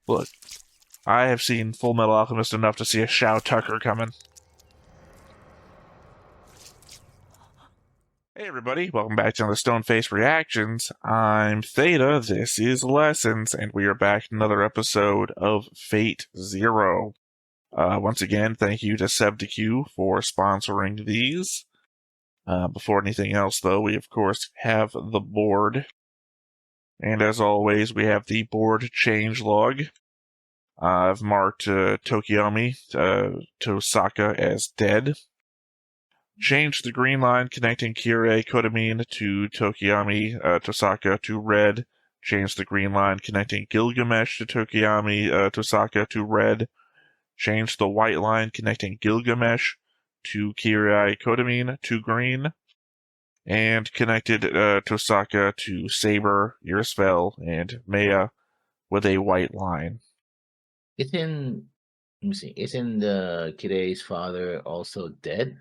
Look, I have seen Full Metal Alchemist enough to see a Shao Tucker coming. Hey everybody, welcome back to another Stoneface Reactions. I'm Theta, this is Lessons, and we are back in another episode of Fate Zero. Once again, thank you to SevDQ for sponsoring these. Before anything else, though, we of course have the board. And as always, we have the board changelog. I've marked Tokiomi Tosaka as dead. Changed the green line connecting Kirei Kodamin to Tokiomi Tosaka to red. Changed the green line connecting Gilgamesh to Tokiomi Tosaka to red. Changed the white line connecting Gilgamesh to Kirei Kodamin to green. And connected Tosaka to Saber, Irisfell, and Maya with a white line. Let me see. Isn't Kirei's father also dead?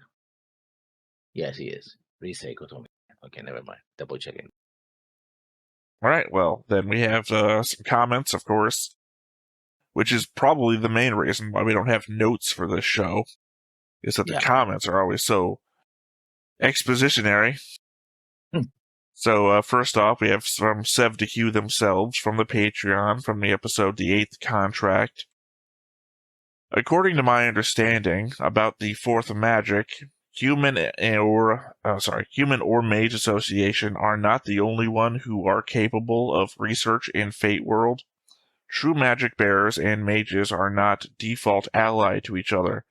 Yes, he is. Reseiko told me. Okay, never mind. Double checking. Alright, well, then we have some comments, of course, which is probably the main reason why we don't have notes for this show, is that the comments are always so expositionary. So, first off, we have from SevDQ themselves, from the Patreon, from the episode The Eighth Contract. According to my understanding about the fourth magic, human or mage association are not the only one who are capable of research in Fate World. True magic bearers and mages are not default allied to each other.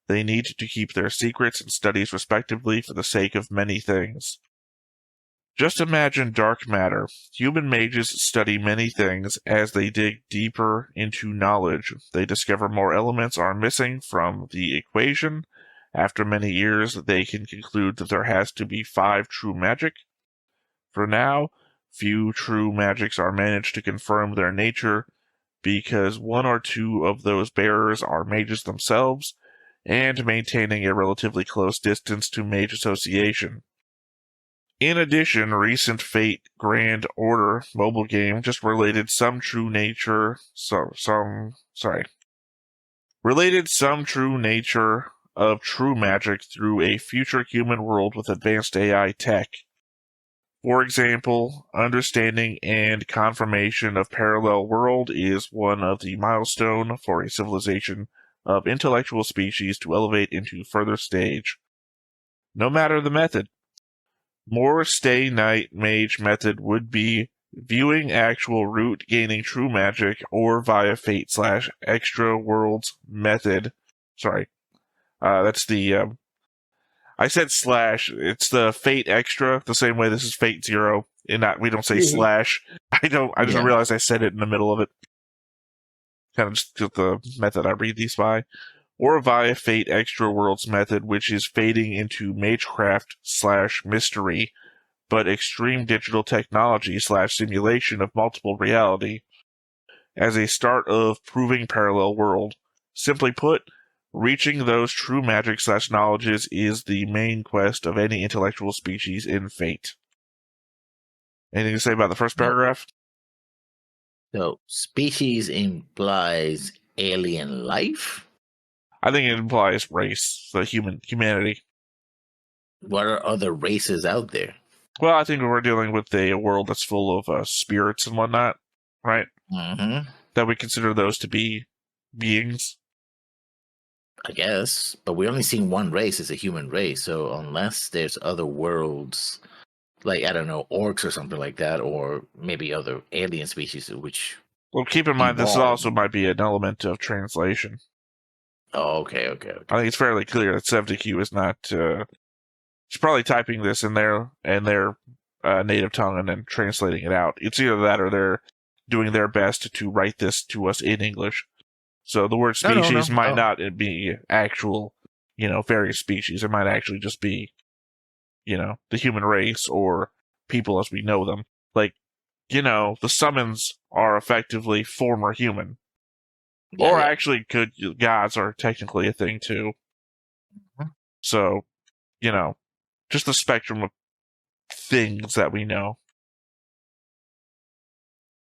They need to keep their secrets and studies respectively for the sake of many things. Just imagine dark matter. Human mages study many things. As they dig deeper into knowledge, they discover more elements are missing from the equation. After many years, they can conclude that there has to be 5 true magic. For now, few true magics are managed to confirm their nature, because 1 or 2 of those bearers are mages themselves, and maintaining a relatively close distance to mage association. In addition, recent Fate Grand Order mobile game just related some true nature of true magic through a future human world with advanced AI tech. For example, understanding and confirmation of parallel world is one of the milestone for a civilization of intellectual species to elevate into further stage. No matter the method, more Stay Night Mage method would be viewing actual route, gaining true magic, or via Fate / Extra Worlds method. Sorry. That's the, I said slash. It's the Fate Extra, the same way this is Fate Zero. In that we don't say slash. I just realized I said it in the middle of it. Kind of just the method I read these by. Or via Fate Extra Worlds method, which is fading into Magecraft / mystery, but extreme digital technology / simulation of multiple reality, as a start of proving parallel world. Simply put, reaching those true magic / knowledges is the main quest of any intellectual species in Fate. Anything to say about the first paragraph? So, species implies alien life? I think it implies race, the humanity. What are other races out there? Well, I think we're dealing with a world that's full of spirits and whatnot, right? Mm-hmm. That we consider those to be beings. I guess, but we only seen one race as a human race, so unless there's other worlds, like, I don't know, orcs or something like that, or maybe other alien species, which... Well, keep in mind, this also might be an element of translation. Oh, okay. I think it's fairly clear that SevDQ is not... She's probably typing this in their native tongue and then translating it out. It's either that or they're doing their best to write this to us in English. So the word species might not be actual, various species. It might actually just be, the human race or people as we know them. Like, the summons are effectively former human. Actually, good gods are technically a thing too. Mm-hmm. So, just the spectrum of things that we know.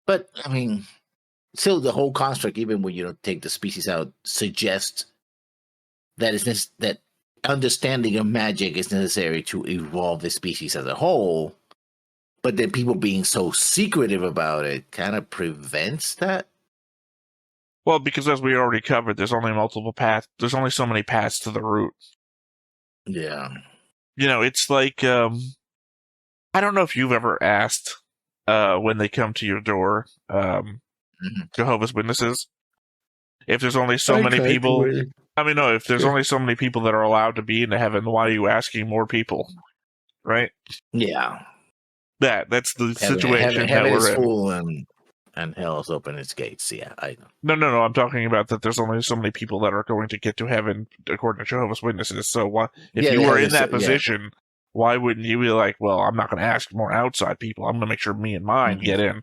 But, I mean, still the whole construct, even when you don't take the species out, suggests that that understanding of magic is necessary to evolve the species as a whole. But then people being so secretive about it kind of prevents that. Well, because as we already covered, there's only multiple paths. There's only so many paths to the root. Yeah. It's like I don't know if you've ever asked when they come to your door, Jehovah's Witnesses, if there's only so many people. I mean, no, if there's only so many people that are allowed to be in heaven, why are you asking more people? Right? Yeah. That's the situation heaven that we're is in. Full and hell is open its gates. Yeah, I know. No. I'm talking about that there's only so many people that are going to get to heaven according to Jehovah's Witnesses. So why, if you were in that position, why wouldn't you be like, well, I'm not going to ask more outside people. I'm going to make sure me and mine get in.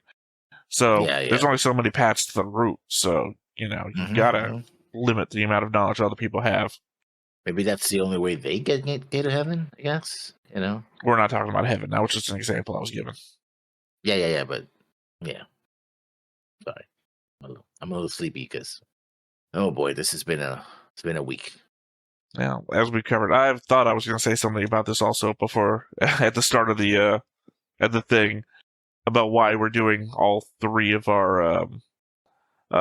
So there's only so many paths to the root. So, you've got to limit the amount of knowledge other people have. Maybe that's the only way they get to heaven, I guess. We're not talking about heaven. That was just an example I was given. Yeah, but yeah. Sorry. I'm a little sleepy because, oh boy, it's been a week. Yeah, as we covered, I thought I was going to say something about this also before, at the start of the thing, about why we're doing all three of our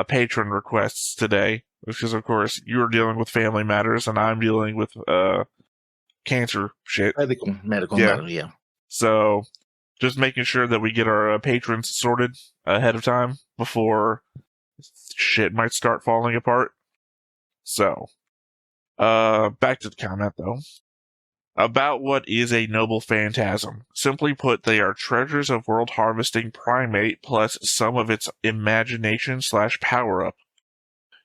patron requests today. Because, of course, you're dealing with family matters, and I'm dealing with cancer shit. Medical matter, yeah. So, just making sure that we get our patrons sorted ahead of time before shit might start falling apart. So, back to the comment, though. About what is a noble phantasm. Simply put, they are treasures of world harvesting primate plus some of its imagination/power-up.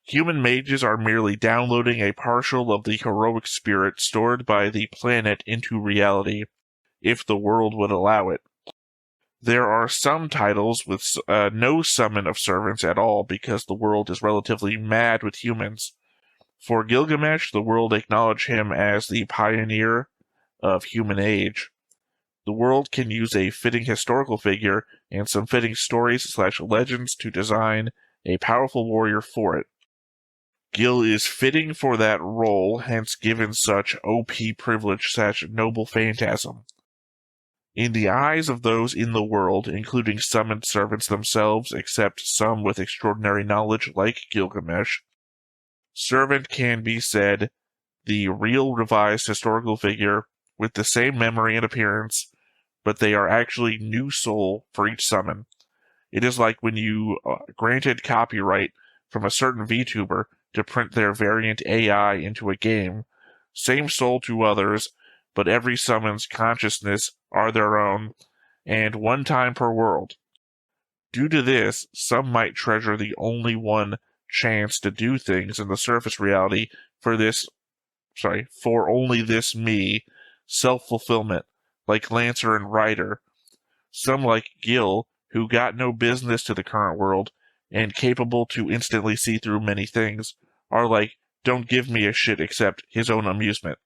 Human mages are merely downloading a partial of the heroic spirit stored by the planet into reality, if the world would allow it. There are some titles with no summon of servants at all because the world is relatively mad with humans. For Gilgamesh, the world acknowledge him as the pioneer of human age. The world can use a fitting historical figure and some fitting stories/legends to design a powerful warrior for it. Gil is fitting for that role, hence given such OP privilege/noble phantasm. In the eyes of those in the world, including summoned servants themselves, except some with extraordinary knowledge like Gilgamesh, servant can be said the real revised historical figure with the same memory and appearance, but they are actually new soul for each summon. It is like when you granted copyright from a certain VTuber to print their variant AI into a game. Same soul to others, but every summon's consciousness are their own, and one time per world. Due to this, some might treasure the only one chance to do things in the surface reality for only this me, self-fulfillment, like Lancer and Ryder. Some like Gil, who got no business to the current world, and capable to instantly see through many things, are like, don't give me a shit except his own amusement.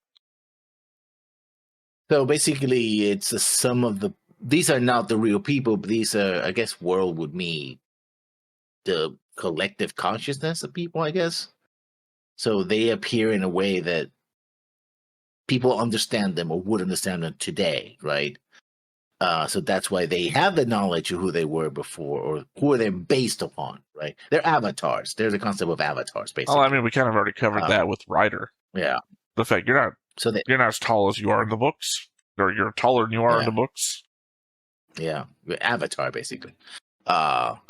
So basically, it's a sum of the. These are not the real people, but these are, I guess, world would mean the collective consciousness of people, I guess. So they appear in a way that people understand them or would understand them today, right? So that's why they have the knowledge of who they were before or who are they based upon, right? They're avatars. There's a concept of avatars, basically. Oh, I mean, we kind of already covered that with Ryder. Yeah. The fact you're not as tall as you are in the books, or you're taller than you are in the books. Yeah, avatar, basically. But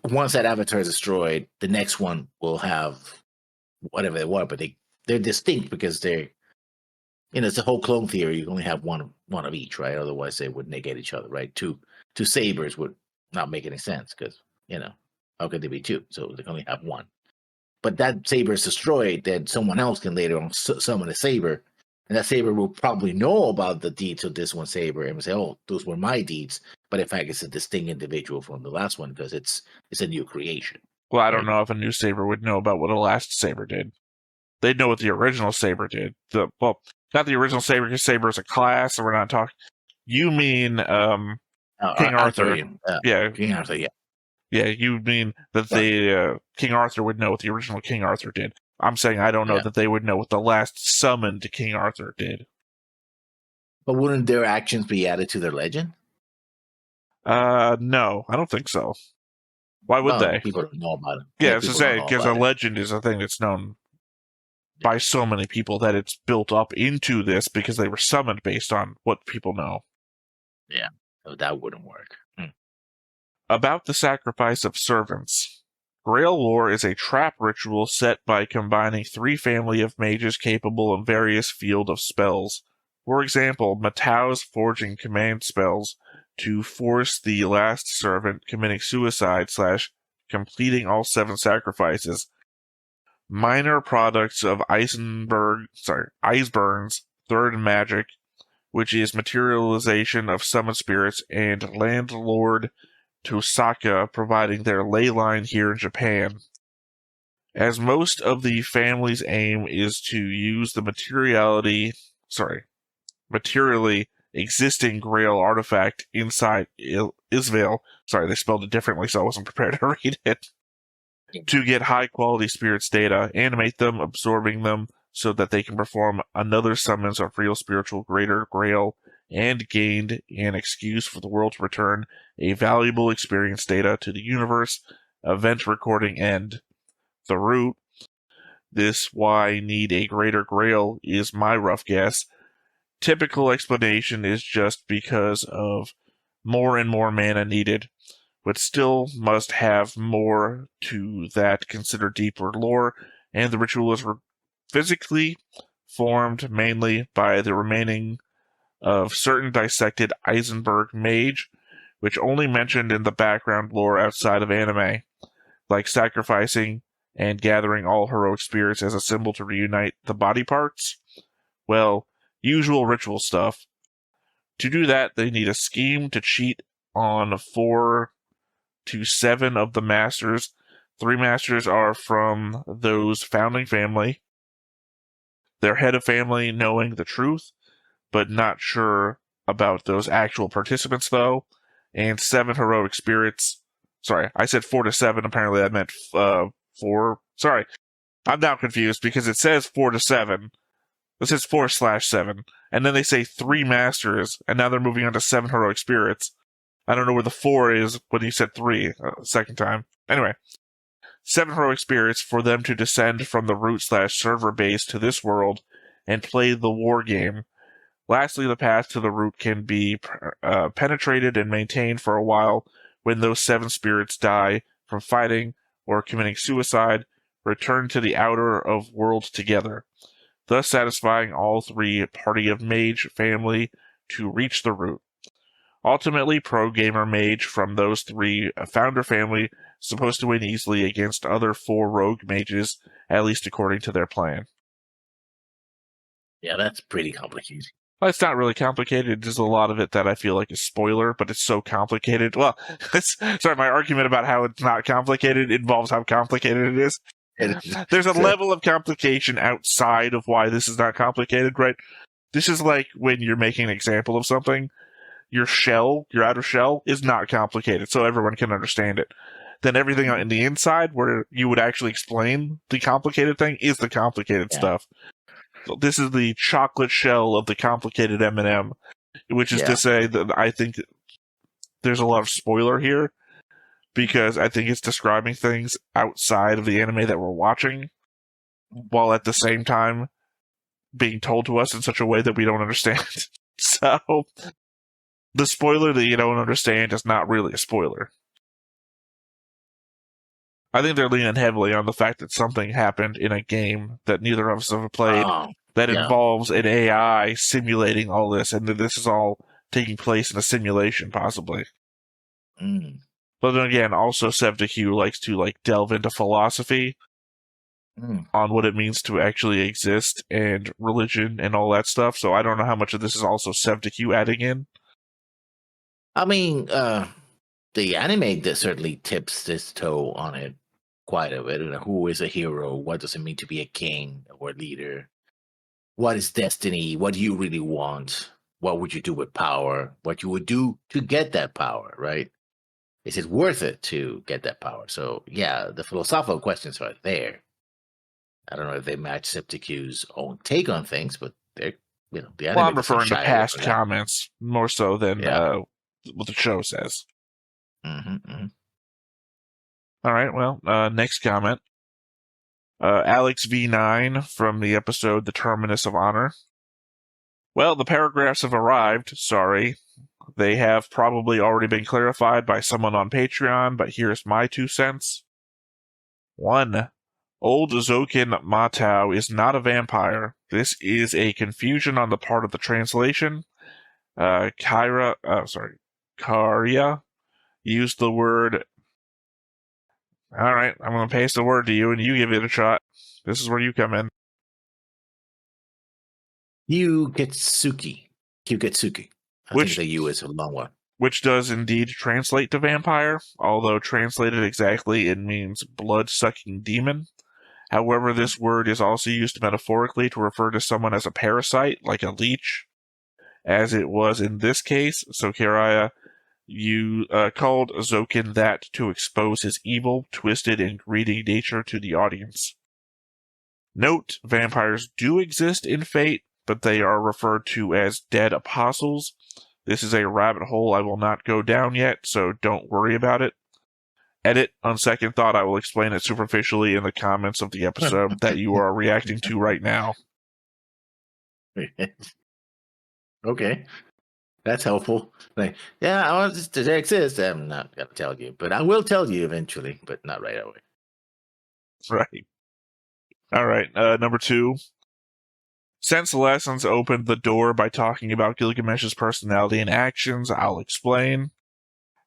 once that avatar is destroyed, the next one will have whatever they want, but they're distinct because they're, it's a whole clone theory. You only have one of each, right? Otherwise, they would negate each other, right? Two sabers would not make any sense because, how could there be two? So they only have one. But that saber is destroyed, then someone else can later on summon a saber, and that saber will probably know about the deeds of this one saber and say, "Oh, those were my deeds." But in fact, it's a distinct individual from the last one because it's a new creation. Well, I don't know if a new saber would know about what a last saber did. They'd know what the original saber did. Not the original saber, because saber is a class, and we're not talking. You mean King Arthur? Yeah, King Arthur. Yeah. Yeah, you mean that Right. the King Arthur would know what the original King Arthur did. I'm saying I don't know Yeah. that they would know what the last summoned King Arthur did. But wouldn't their actions be added to their legend? No, I don't think so. Why would Well, they? people don't know about it. Yeah, Yeah, as I people don't say, know because a about it. legend is a thing that's known by Yeah. so many people that it's built up into this because they were summoned based on what people know. Yeah. So that wouldn't work. About the sacrifice of servants. Grail lore is a trap ritual set by combining three family of mages capable in various field of spells. For example, Matau's forging command spells to force the last servant committing suicide / completing all 7 sacrifices. Minor products of Iceburn's third magic, which is materialization of summoned spirits, and Landlord Tosaka providing their ley line here in Japan. As most of the family's aim is to use the materially existing Grail artifact inside Isvale. Sorry, they spelled it differently, so I wasn't prepared to read it. To get high quality spirits data, animate them, absorbing them, so that they can perform another summons of real spiritual greater Grail, and gained an excuse for the world to return a valuable experience data to the universe. Event recording end. The root. This why need a greater Grail is my rough guess. Typical explanation is just because of more and more mana needed, but still must have more to that consider deeper lore, and the ritual is physically formed mainly by the remaining of certain dissected Eisenberg mage, which only mentioned in the background lore outside of anime, like sacrificing and gathering all heroic spirits as a symbol to reunite the body parts. Well, usual ritual stuff. To do that, they need a scheme to cheat on 4 to 7 of the masters. 3 masters are from those founding family. Their head of family knowing the truth, but not sure about those actual participants, though. And 7 heroic spirits. Sorry, I said 4 to 7. Apparently, I meant 4. Sorry, I'm now confused because it says 4 to 7. It says 4/7. And then they say 3 masters, and now they're moving on to 7 heroic spirits. I don't know where the 4 is when you said 3 second time. Anyway, 7 heroic spirits for them to descend from the root / server base to this world and play the war game. Lastly, the path to the root can be penetrated and maintained for a while when those 7 spirits die from fighting or committing suicide, return to the outer of world together, thus satisfying all 3 party of mage family to reach the root. Ultimately, pro gamer mage from those 3 founder family supposed to win easily against other 4 rogue mages, at least according to their plan. Yeah, that's pretty complicated. Well, it's not really complicated. There's a lot of it that I feel like is spoiler, but it's so complicated. Well, sorry, my argument about how it's not complicated involves how complicated it is. There's a level of complication outside of why this is not complicated, right? This is like when you're making an example of something. Your outer shell, is not complicated, so everyone can understand it. Then everything in the inside, where you would actually explain the complicated thing, is the complicated stuff. So this is the chocolate shell of the complicated M&M, which is to say that I think there's a lot of spoiler here, because I think it's describing things outside of the anime that we're watching, while at the same time being told to us in such a way that we don't understand. So, the spoiler that you don't understand is not really a spoiler. I think they're leaning heavily on the fact that something happened in a game that neither of us have played that involves an AI simulating all this, and that this is all taking place in a simulation, possibly. But then again, also Sevdaq likes to delve into philosophy on what it means to actually exist and religion and all that stuff. So I don't know how much of this is also Sevdaq adding in. I mean, the anime that certainly tips its toe on it quite a bit. Who is a hero? What does it mean to be a king or a leader? What is destiny? What do you really want? What would you do with power? What you would do to get that power, right? Is it worth it to get that power? So yeah, the philosophical questions are there. I don't know if they match Septicu's own take on things, but they're the Well, anime I'm doesn't referring to shy away past from that. comments more so than Yeah. what the show says. Mm-hmm. All right, well, next comment. Alex V9 from the episode The Terminus of Honor. Well, the paragraphs have arrived, sorry. They have probably already been clarified by someone on Patreon, but here's my 2 cents. 1. Old Zokin Matau is not a vampire. This is a confusion on the part of the translation. Karya used the word. All right, I'm going to paste the word to you, and you give it a shot. This is where you come in. Kyugetsuki. I think the U is a long one. Which does indeed translate to vampire, although translated exactly, it means blood-sucking demon. However, this word is also used metaphorically to refer to someone as a parasite, like a leech, as it was in this case. So Karya, you called Zokin that to expose his evil, twisted, and greedy nature to the audience. Note, vampires do exist in Fate, but they are referred to as dead apostles. This is a rabbit hole I will not go down yet, so don't worry about it. Edit, on second thought, I will explain it superficially in the comments of the episode that you are reacting to right now. Okay. That's helpful. Like, yeah, they exist. I'm not going to tell you, but I will tell you eventually, but not right away. Right. All right, number 2. Since Lessons opened the door by talking about Gilgamesh's personality and actions, I'll explain.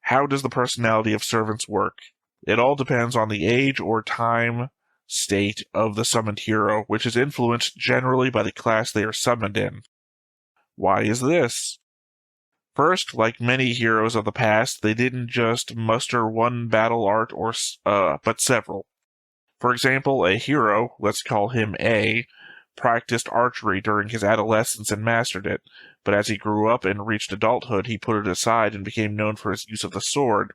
How does the personality of servants work? It all depends on the age or time state of the summoned hero, which is influenced generally by the class they are summoned in. Why is this? First, like many heroes of the past, they didn't just muster one battle art but several. For example, a hero, let's call him A, practiced archery during his adolescence and mastered it, but as he grew up and reached adulthood, he put it aside and became known for his use of the sword,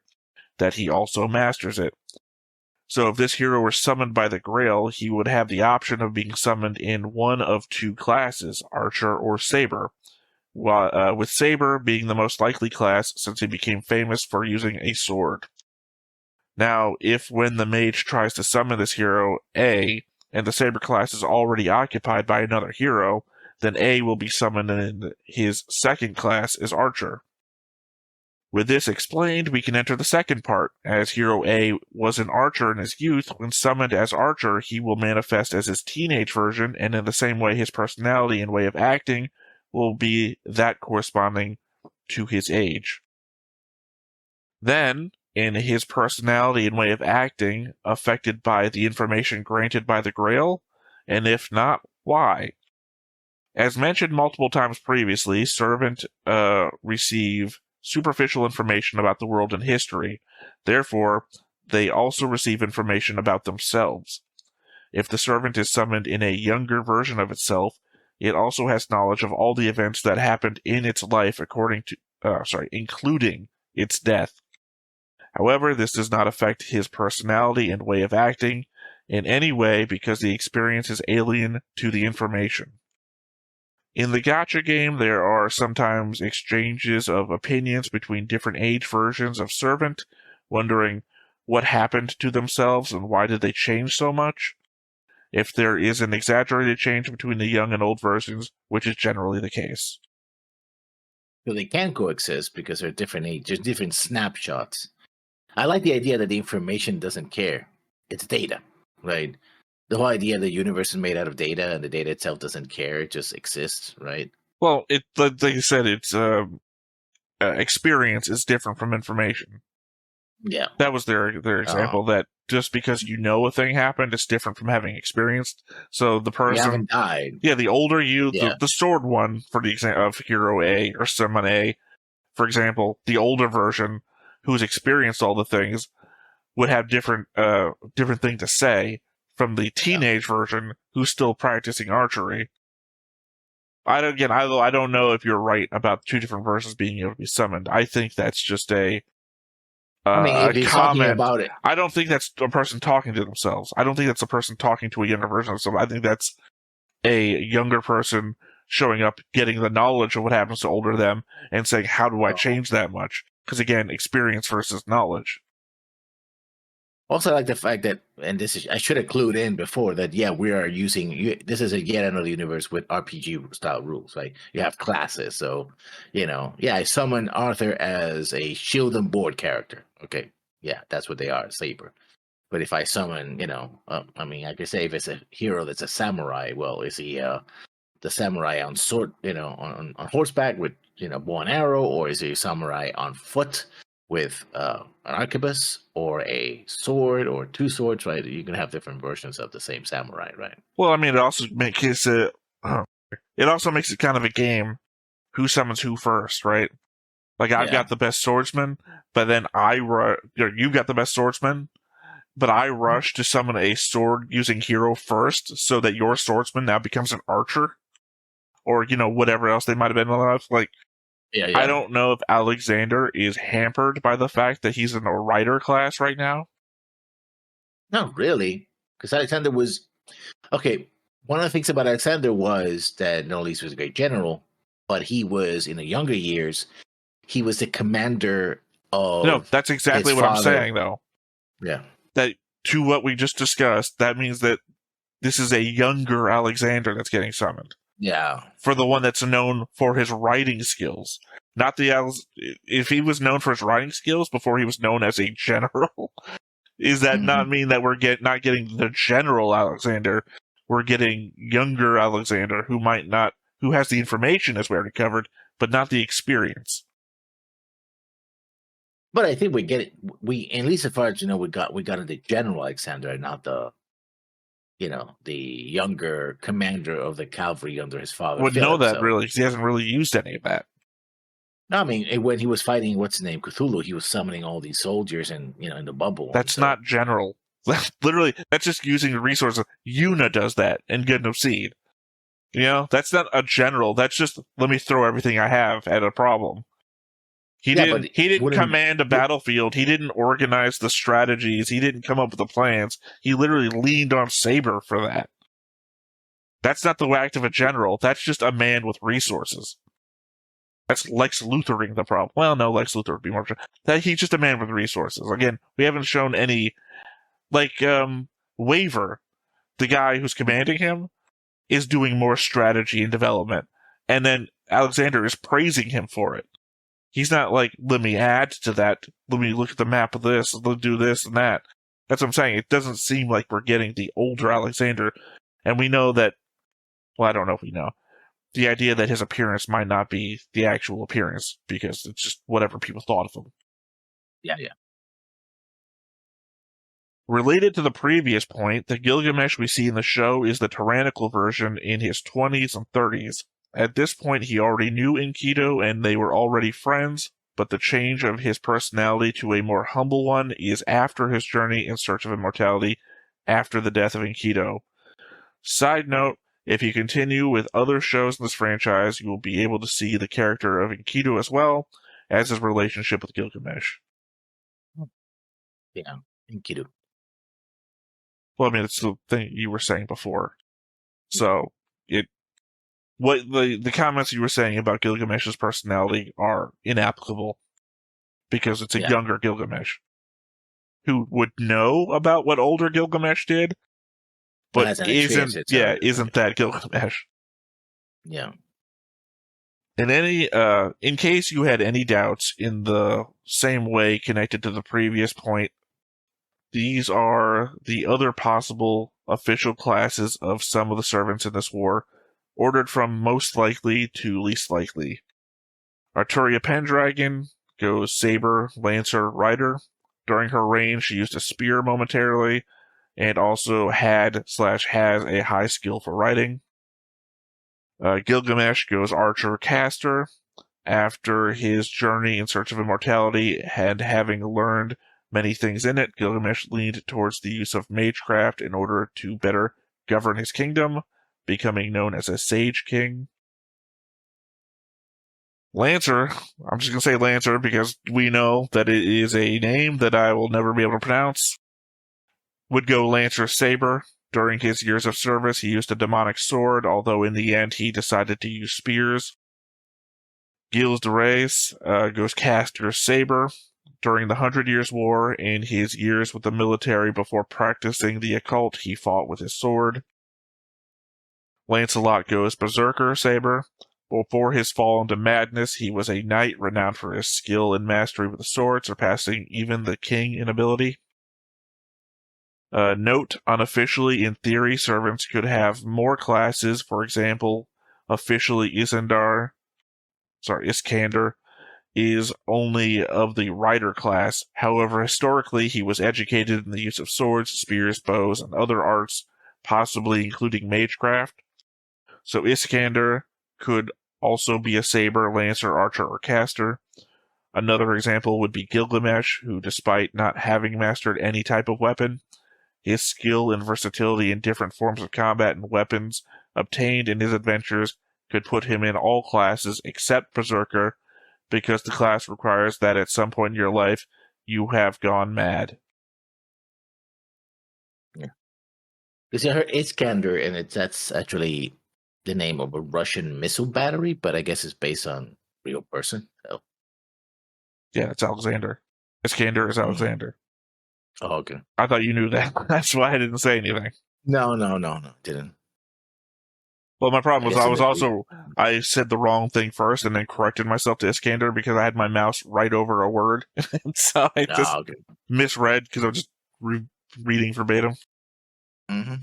that he also masters it. So if this hero were summoned by the Grail, he would have the option of being summoned in one of 2 classes, Archer or Saber, with Saber being the most likely class since he became famous for using a sword. Now, if when the mage tries to summon this hero, A, and the Saber class is already occupied by another hero, then A will be summoned in his second class as Archer. With this explained, we can enter the second part. As Hero A was an archer in his youth, when summoned as Archer, he will manifest as his teenage version, and in the same way his personality and way of acting will be that corresponding to his age. Then, in his personality and way of acting affected by the information granted by the Grail? And if not, why? As mentioned multiple times previously, Servant receive superficial information about the world and history. Therefore, they also receive information about themselves. If the Servant is summoned in a younger version of itself, it also has knowledge of all the events that happened in its life including its death. However, this does not affect his personality and way of acting in any way because the experience is alien to the information. In the gacha game, there are sometimes exchanges of opinions between different age versions of Servant, wondering what happened to themselves and why did they change so much. If there is an exaggerated change between the young and old versions, which is generally the case. So they can coexist because they're different ages, different snapshots. I like the idea that the information doesn't care. It's data, right? The whole idea the universe is made out of data and the data itself doesn't care. It just exists, right? Well, like you said, it's experience is different from information. Yeah. That was their example, that just because you know a thing happened, it's different from having experienced. So the person... You haven't died. Yeah, the older you... Yeah. The sword one, for the example of Hero A or Summon A, for example, the older version, who's experienced all the things, would have different thing to say from the teenage version who's still practicing archery. I don't know if you're right about 2 different versions being able to be summoned. I think that's just a I mean, if a he's talking comment. about it, I don't think that's a person talking to themselves. I don't think that's a person talking to a younger version of themselves. I think that's a younger person showing up, getting the knowledge of what happens to older them, and saying, "How do I change that much?" Because again, experience versus knowledge. also, I like the fact that, and this is, I should have clued in before that, yeah, we are using, this is a yet another universe with RPG style rules, right? You have classes. So, yeah, I summon Arthur as a shield and board character. Okay. Yeah, that's what they are, Saber. But if I summon, I mean, I could say if it's a hero that's a samurai, well, is he the samurai on sword, on horseback with, bow and arrow, or is he a samurai on foot with an arquebus or a sword or two swords, right? You can have different versions of the same samurai, right? Well, I mean, it also makes it. It also makes it kind of a game. Who summons who first, right? Like I've got the best swordsman, but then you got the best swordsman, but I rush to summon a sword using hero first, so that your swordsman now becomes an archer, or whatever else they might have been allowed. Like I don't know if Alexander is hampered by the fact that he's in a writer class right now. Not really, because Alexander was okay. One of the things about Alexander was that not only was he a great general, but he was in the younger years. He was the commander of. No, that's exactly what I'm saying, though. Yeah. That to what we just discussed, that means that this is a younger Alexander that's getting summoned. Yeah. For the one that's known for his writing skills. Not if he was known for his writing skills before he was known as a general, is that not mean that we're not getting the general Alexander? We're getting younger Alexander who has the information, as we already covered, but not the experience. But I think we get it. At least as far as we got into General Alexander, and not the younger commander of the cavalry under his father. Wouldn't know that really, because he hasn't really used any of that. No, I mean, when he was fighting, what's his name, Cthulhu, he was summoning all these soldiers and in the bubble. That's not general. Literally, that's just using the resources. Yuna does that in Gundam Seed. That's not a general. That's just, let me throw everything I have at a problem. He didn't command a battlefield. He didn't organize the strategies. He didn't come up with the plans. He literally leaned on Saber for that. That's not the act of a general. That's just a man with resources. That's Lex Luthering the problem. Well, no, Lex Luthor would be more. That he's just a man with resources. Again, we haven't shown any, Waver, the guy who's commanding him, is doing more strategy and development, and then Alexander is praising him for it. He's not like, let me add to that. Let me look at the map of this. Let's do this and that. That's what I'm saying. It doesn't seem like we're getting the older Alexander, and we know that. Well, I don't know if we know. The idea that his appearance might not be the actual appearance, because it's just whatever people thought of him. Yeah. Related to the previous point, the Gilgamesh we see in the show is the tyrannical version in his 20s and 30s. At this point, he already knew Enkidu and they were already friends, but the change of his personality to a more humble one is after his journey in search of immortality after the death of Enkidu. Side note, if you continue with other shows in this franchise, you will be able to see the character of Enkidu as well as his relationship with Gilgamesh. Yeah, Enkidu. Well, I mean, it's the thing you were saying before. So, the comments you were saying about Gilgamesh's personality are inapplicable, because it's a younger Gilgamesh who would know about what older Gilgamesh did, but isn't that Gilgamesh. Yeah. In case you had any doubts, in the same way connected to the previous point, these are the other possible official classes of some of the servants in this war, ordered from most likely to least likely. Arturia Pendragon goes Saber, Lancer, Rider. During her reign, she used a spear momentarily, and also has a high skill for riding. Gilgamesh goes Archer, Caster. After his journey in search of immortality, and having learned many things in it, Gilgamesh leaned towards the use of magecraft in order to better govern his kingdom, becoming known as a Sage King. Lancer, I'm just going to say Lancer because we know that it is a name that I will never be able to pronounce. Would go Lancer Saber. During his years of service, he used a demonic sword, although in the end he decided to use spears. Gilles de Rais goes Caster Saber. During the 100 Years' War, in his years with the military before practicing the occult, he fought with his sword. Lancelot goes Berserker Saber. Before his fall into madness, he was a knight renowned for his skill and mastery with the sword, surpassing even the king in ability. Note, unofficially, in theory, servants could have more classes. For example, officially Iskander is only of the rider class. However, historically, he was educated in the use of swords, spears, bows, and other arts, possibly including magecraft. So Iskander could also be a saber, lancer, archer, or caster. Another example would be Gilgamesh, who, despite not having mastered any type of weapon, his skill and versatility in different forms of combat and weapons obtained in his adventures could put him in all classes except Berserker, because the class requires that at some point in your life you have gone mad. Yeah. Because I heard Iskander, and that's actually the name of a Russian missile battery, but I guess it's based on a real person. So. Yeah, it's Alexander. Iskander is Alexander. Oh, okay. I thought you knew that. That's why I didn't say anything. No, didn't. Well, my problem was I said the wrong thing first and then corrected myself to Iskander because I had my mouse right over a word. And so I just misread because I was just reading verbatim. Mm-hmm.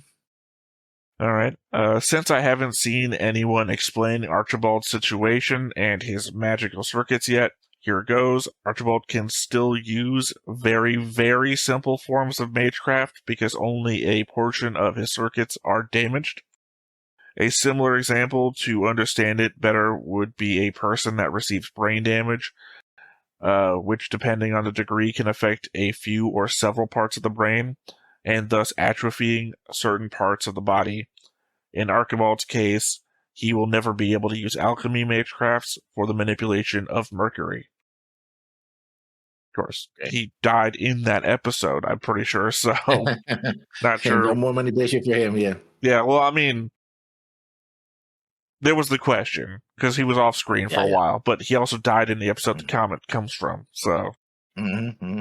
All right. Since I haven't seen anyone explain Archibald's situation and his magical circuits yet, here goes. Archibald can still use very, very simple forms of magecraft because only a portion of his circuits are damaged. A similar example to understand it better would be a person that receives brain damage, which, depending on the degree, can affect a few or several parts of the brain, and thus atrophying certain parts of the body. In Archibald's case, he will never be able to use alchemy magecrafts for the manipulation of mercury. Of course, he died in that episode, I'm pretty sure, so not sure. No more manipulation for him, yeah. Yeah, well, I mean, there was the question, because he was off screen for a while, but he also died in the episode the comet comes from, so. Mm-hmm.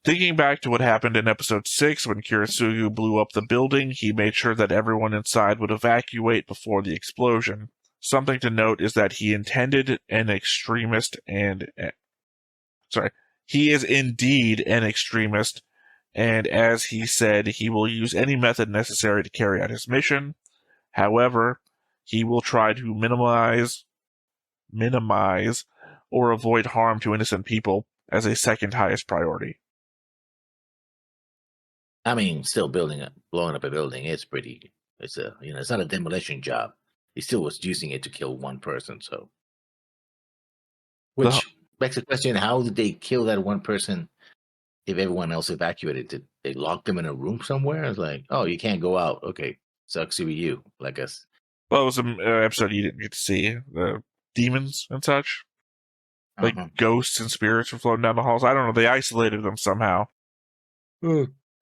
Thinking back to what happened in episode 6 when Kiritsugu blew up the building, he made sure that everyone inside would evacuate before the explosion. Something to note is that he intended an extremist he is indeed an extremist, and as he said, he will use any method necessary to carry out his mission. However, he will try to minimize or avoid harm to innocent people as a second highest priority. I mean, still blowing up a building is pretty. It's not a demolition job. He still was using it to kill one person. So, which begs the question: how did they kill that one person if everyone else evacuated? Did they lock them in a room somewhere? It's like, oh, you can't go out. Okay, sucks to be you. I guess. Well, it was an episode you didn't get to see the demons and such, like ghosts and spirits were floating down the halls. I don't know. They isolated them somehow.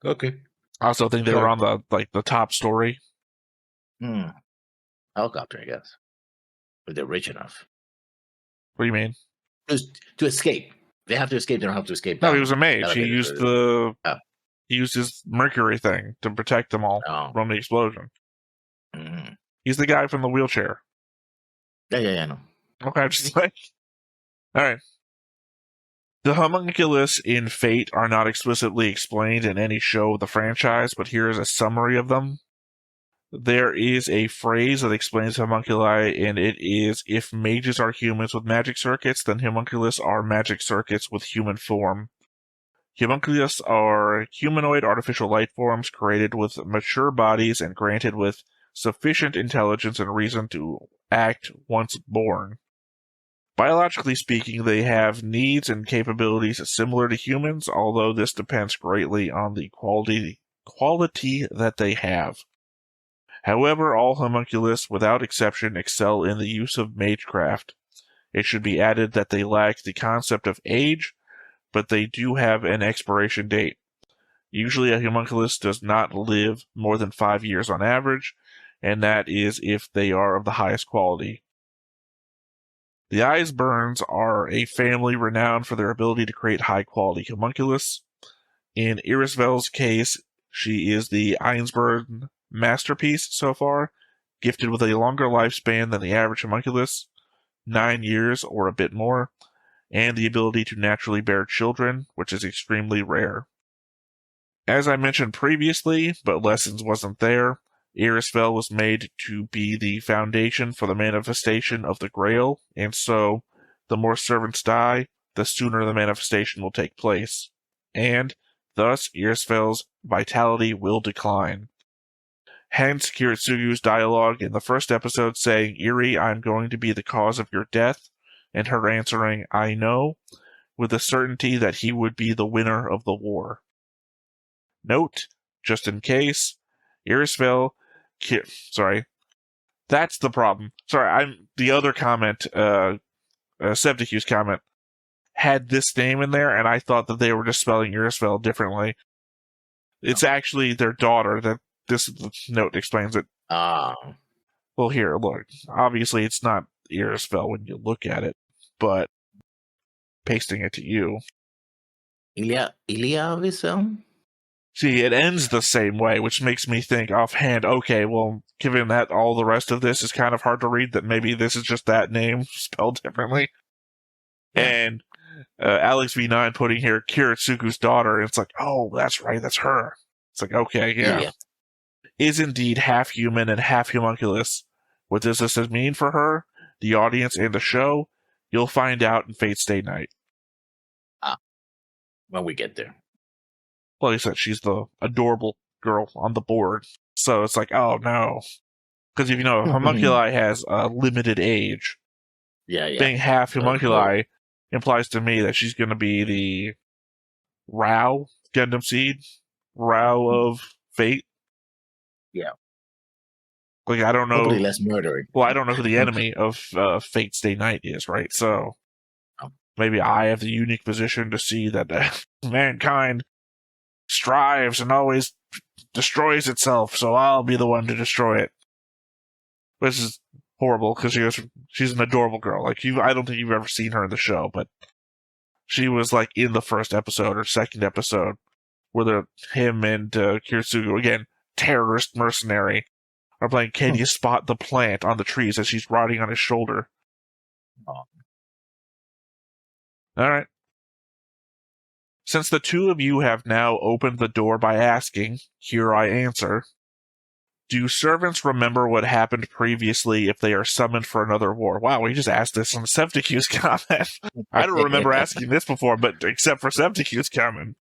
Okay. I also think they were on the top story. Helicopter, I guess. But they're rich enough. What do you mean? Just to escape. They have to escape. They don't have to escape. No, he was a mage. He used he used his mercury thing to protect them all from the explosion. Mm-hmm. He's the guy from the wheelchair. Yeah, I know. Okay, just like, all right. The homunculus in Fate are not explicitly explained in any show of the franchise, but here is a summary of them. There is a phrase that explains homunculi, and it is, if mages are humans with magic circuits, then homunculus are magic circuits with human form. Homunculus are humanoid artificial life forms created with mature bodies and granted with sufficient intelligence and reason to act once born. Biologically speaking, they have needs and capabilities similar to humans, although this depends greatly on the quality that they have. However, all homunculus, without exception, excel in the use of magecraft. It should be added that they lack the concept of age, but they do have an expiration date. Usually a homunculus does not live more than 5 years on average, and that is if they are of the highest quality. The Eisburns are a family renowned for their ability to create high-quality homunculus. In Irisvel's case, she is the Eisburn masterpiece so far, gifted with a longer lifespan than the average homunculus, 9 years or a bit more, and the ability to naturally bear children, which is extremely rare. As I mentioned previously, but Lessons wasn't there, Irisvel was made to be the foundation for the manifestation of the Grail, and so the more servants die, the sooner the manifestation will take place, and thus Irisvel's vitality will decline. Hence Kiritsugu's dialogue in the first episode saying, "Iri, I'm going to be the cause of your death," and her answering, "I know," with the certainty that he would be the winner of the war. Note, just in case, Irisvel... Sorry. That's the problem. Sorry, the other comment, Septicu's comment, had this name in there, and I thought that they were just spelling Irisvel differently. It's actually their daughter that this note explains it. Well, here, look. Obviously, it's not Irisvel when you look at it, but pasting it to you. Iliavisel? See, it ends the same way, which makes me think offhand, okay, well, given that all the rest of this is kind of hard to read, that maybe this is just that name spelled differently. Yeah. And Alex V9 putting here Kiritsugu's daughter, and it's like, oh, that's right, that's her. It's like, okay, yeah. Is indeed half human and half homunculus. What does this mean for her, the audience, and the show? You'll find out in Fate Stay Night. When we get there. Like I said, she's the adorable girl on the board. So it's like, oh no. Because if you know, homunculi has a limited age. Yeah. Being half homunculi implies to me that she's going to be the Rao Gundam Seed. Rao of Fate. Yeah. Like, I don't know. Hopefully less murdering. Well, I don't know who the enemy of Fate Stay Night is, right? So maybe I have the unique position to see that mankind strives and always destroys itself, so I'll be the one to destroy it. Which is horrible, because she's an adorable girl. Like, I don't think you've ever seen her in the show, but she was, like, in the first episode or second episode, where him and Kiritsugu, again, terrorist mercenary, are playing Can You Spot the Plant on the trees as she's riding on his shoulder. Alright. Since the two of you have now opened the door by asking, here I answer. Do servants remember what happened previously if they are summoned for another war? Wow, we just asked this on Septicu's comment. I don't remember asking this before, but except for Septicu's comment.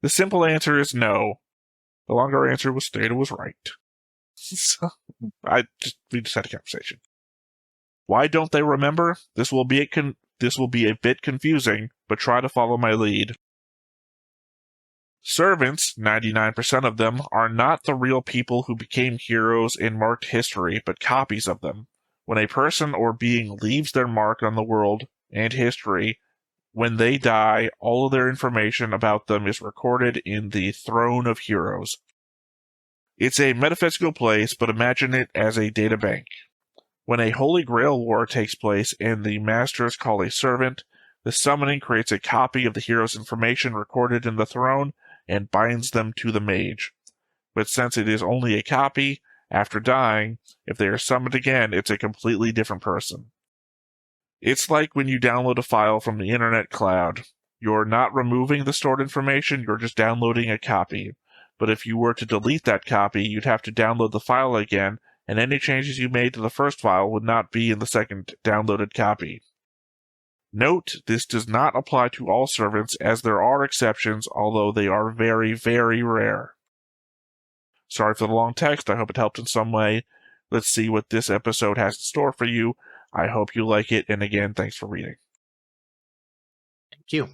The simple answer is no. The longer answer was Theta was right. So, we just had a conversation. Why don't they remember? This will be a bit confusing, but try to follow my lead. Servants, 99% of them, are not the real people who became heroes in marked history, but copies of them. When a person or being leaves their mark on the world and history, when they die, all of their information about them is recorded in the Throne of Heroes. It's a metaphysical place, but imagine it as a data bank. When a Holy Grail war takes place and the masters call a servant, the summoning creates a copy of the hero's information recorded in the throne and binds them to the mage. But since it is only a copy, after dying, if they are summoned again, it's a completely different person. It's like when you download a file from the internet cloud. You're not removing the stored information, you're just downloading a copy. But if you were to delete that copy, you'd have to download the file again, and any changes you made to the first file would not be in the second downloaded copy. Note, this does not apply to all servants, as there are exceptions, although they are very, very rare. Sorry for the long text, I hope it helped in some way. Let's see what this episode has in store for you. I hope you like it, and again, thanks for reading. Thank you.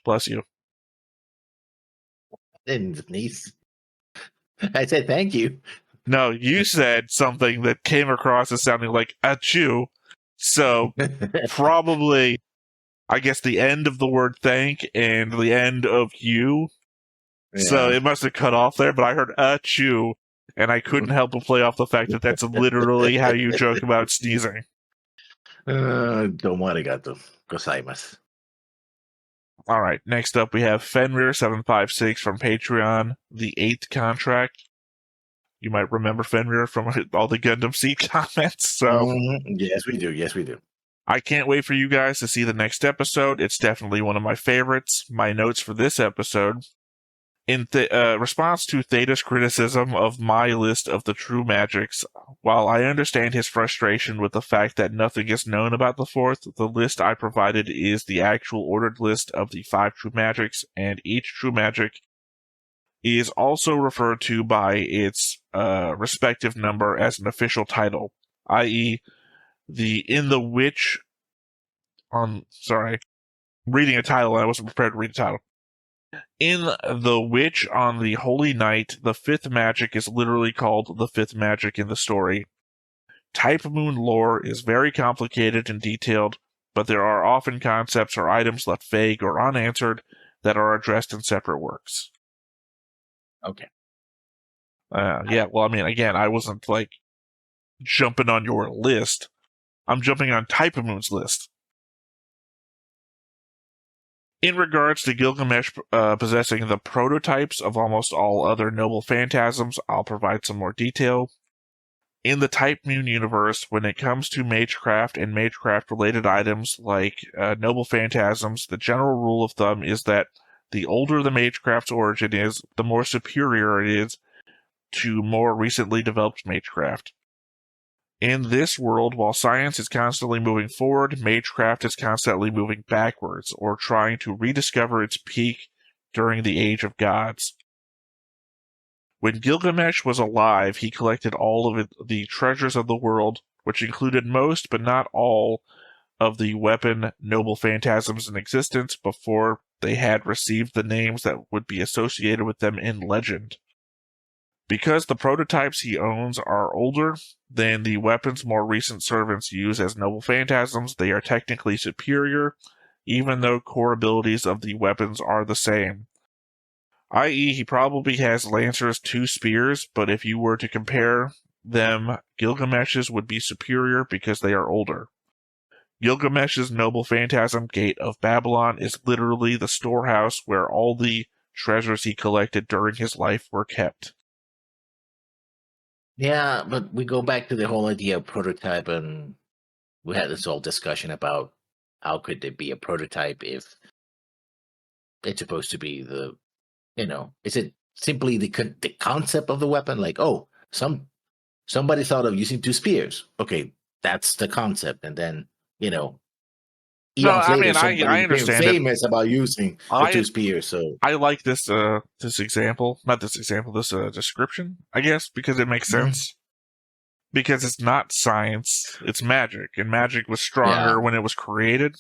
Bless you. Denise. I said thank you. No, you said something that came across as sounding like achoo. So probably, I guess, the end of the word thank and the end of you. So Yeah. it must have cut off there, but I heard chew, and I couldn't help but play off the fact that that's literally how you joke about sneezing. Don't worry, gato. Gozaimasu. All right, next up we have Fenrir756 from Patreon, the 8th contract. You might remember Fenrir from all the Gundam Seed comments, so... Yes, we do. Yes, we do. I can't wait for you guys to see the next episode. It's definitely one of my favorites. My notes for this episode: in response to Theta's criticism of my list of the true magics, while I understand his frustration with the fact that nothing is known about the fourth, the list I provided is the actual ordered list of the 5 true magics, and each true magic is also referred to by its respective number as an official title, i.e., in the witch on... Sorry, reading a title, I wasn't prepared to read the title. In The Witch on the Holy Night, the 5th magic is literally called the 5th magic in the story. Type Moon lore is very complicated and detailed, but there are often concepts or items left vague or unanswered that are addressed in separate works. Okay. Yeah, well, I mean, again, I wasn't, like, jumping on your list. I'm jumping on Type Moon's list. In regards to Gilgamesh possessing the prototypes of almost all other noble phantasms, I'll provide some more detail. In the Type Moon universe, when it comes to magecraft and magecraft-related items like noble phantasms, the general rule of thumb is that the older the magecraft's origin is, the more superior it is to more recently developed magecraft. In this world, while science is constantly moving forward, magecraft is constantly moving backwards, or trying to rediscover its peak during the Age of Gods. When Gilgamesh was alive, he collected all of the treasures of the world, which included most, but not all, of the weapon noble phantasms in existence before they had received the names that would be associated with them in legend. Because the prototypes he owns are older than the weapons more recent servants use as noble phantasms, they are technically superior, even though core abilities of the weapons are the same. I.e., he probably has Lancer's 2 spears, but if you were to compare them, Gilgamesh's would be superior because they are older. Gilgamesh's noble phantasm, Gate of Babylon, is literally the storehouse where all the treasures he collected during his life were kept. Yeah, but we go back to the whole idea of prototype, and we had this whole discussion about how could there be a prototype if it's supposed to be is it simply the concept of the weapon? Like, oh, somebody thought of using 2 spears. Okay, that's the concept, and then No, eons I later, mean, I somebody became understand it. famous about using the 2 spears. So I like this example, not this example, this description, I guess, because it makes sense. Because it's not science, it's magic, and magic was stronger when it was created,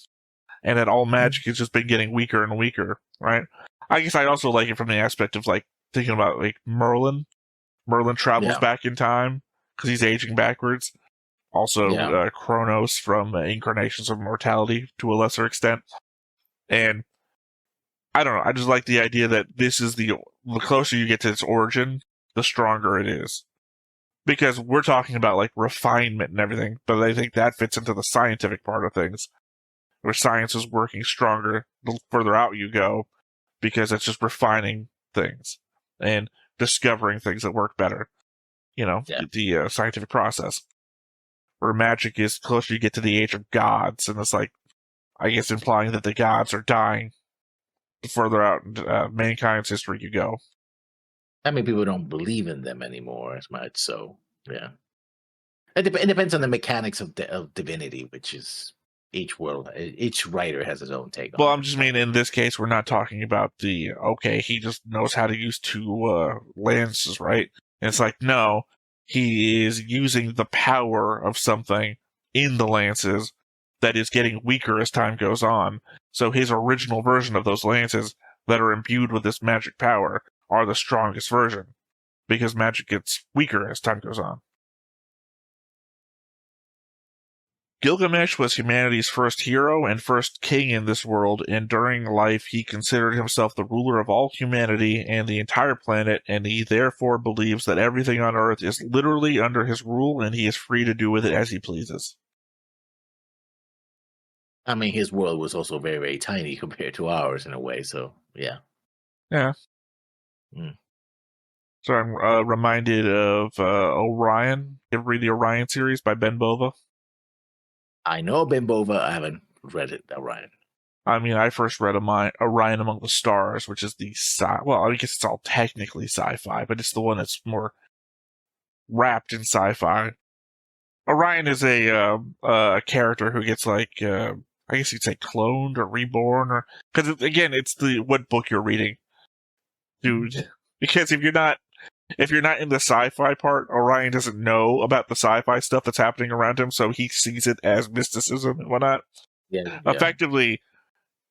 and that all magic has just been getting weaker and weaker, right? I guess I also like it from the aspect of, like, thinking about, like, Merlin. Merlin travels back in time because he's aging backwards. Also, Kronos from Incarnations of Mortality to a lesser extent. And I don't know, I just like the idea that this is the closer you get to its origin, the stronger it is. Because we're talking about, like, refinement and everything, but I think that fits into the scientific part of things, where science is working stronger the further out you go, because it's just refining things and discovering things that work better. The scientific process. Where magic is closer you get to the age of gods, and it's like, I guess, implying that the gods are dying the further out in mankind's history you go. I mean, people don't believe in them anymore as much. So yeah, it depends on the mechanics of divinity, which is each writer has his own take on. Well, I'm just meaning in this case, we're not talking about he just knows how to use 2 lances, right? And it's like, no, he is using the power of something in the lances that is getting weaker as time goes on. So his original version of those lances that are imbued with this magic power are the strongest version, because magic gets weaker as time goes on. Gilgamesh was humanity's first hero and first king in this world, and during life he considered himself the ruler of all humanity and the entire planet, and he therefore believes that everything on Earth is literally under his rule and he is free to do with it as he pleases. I mean, his world was also very, very tiny compared to ours in a way, so yeah. Yeah. Mm. So I'm reminded of Orion. You ever read the Orion series by Ben Bova? I know Ben Bova. I haven't read it, Orion. I mean, I first read Orion Among the Stars, which is the well, I guess it's all technically sci-fi, but it's the one that's more wrapped in sci-fi. Orion is a character who gets like I guess you'd say cloned or reborn, or because again, it's the what book you're reading, dude. Because if you're not in the sci-fi part, Orion doesn't know about the sci-fi stuff that's happening around him, so he sees it as mysticism and whatnot. Yeah. Effectively,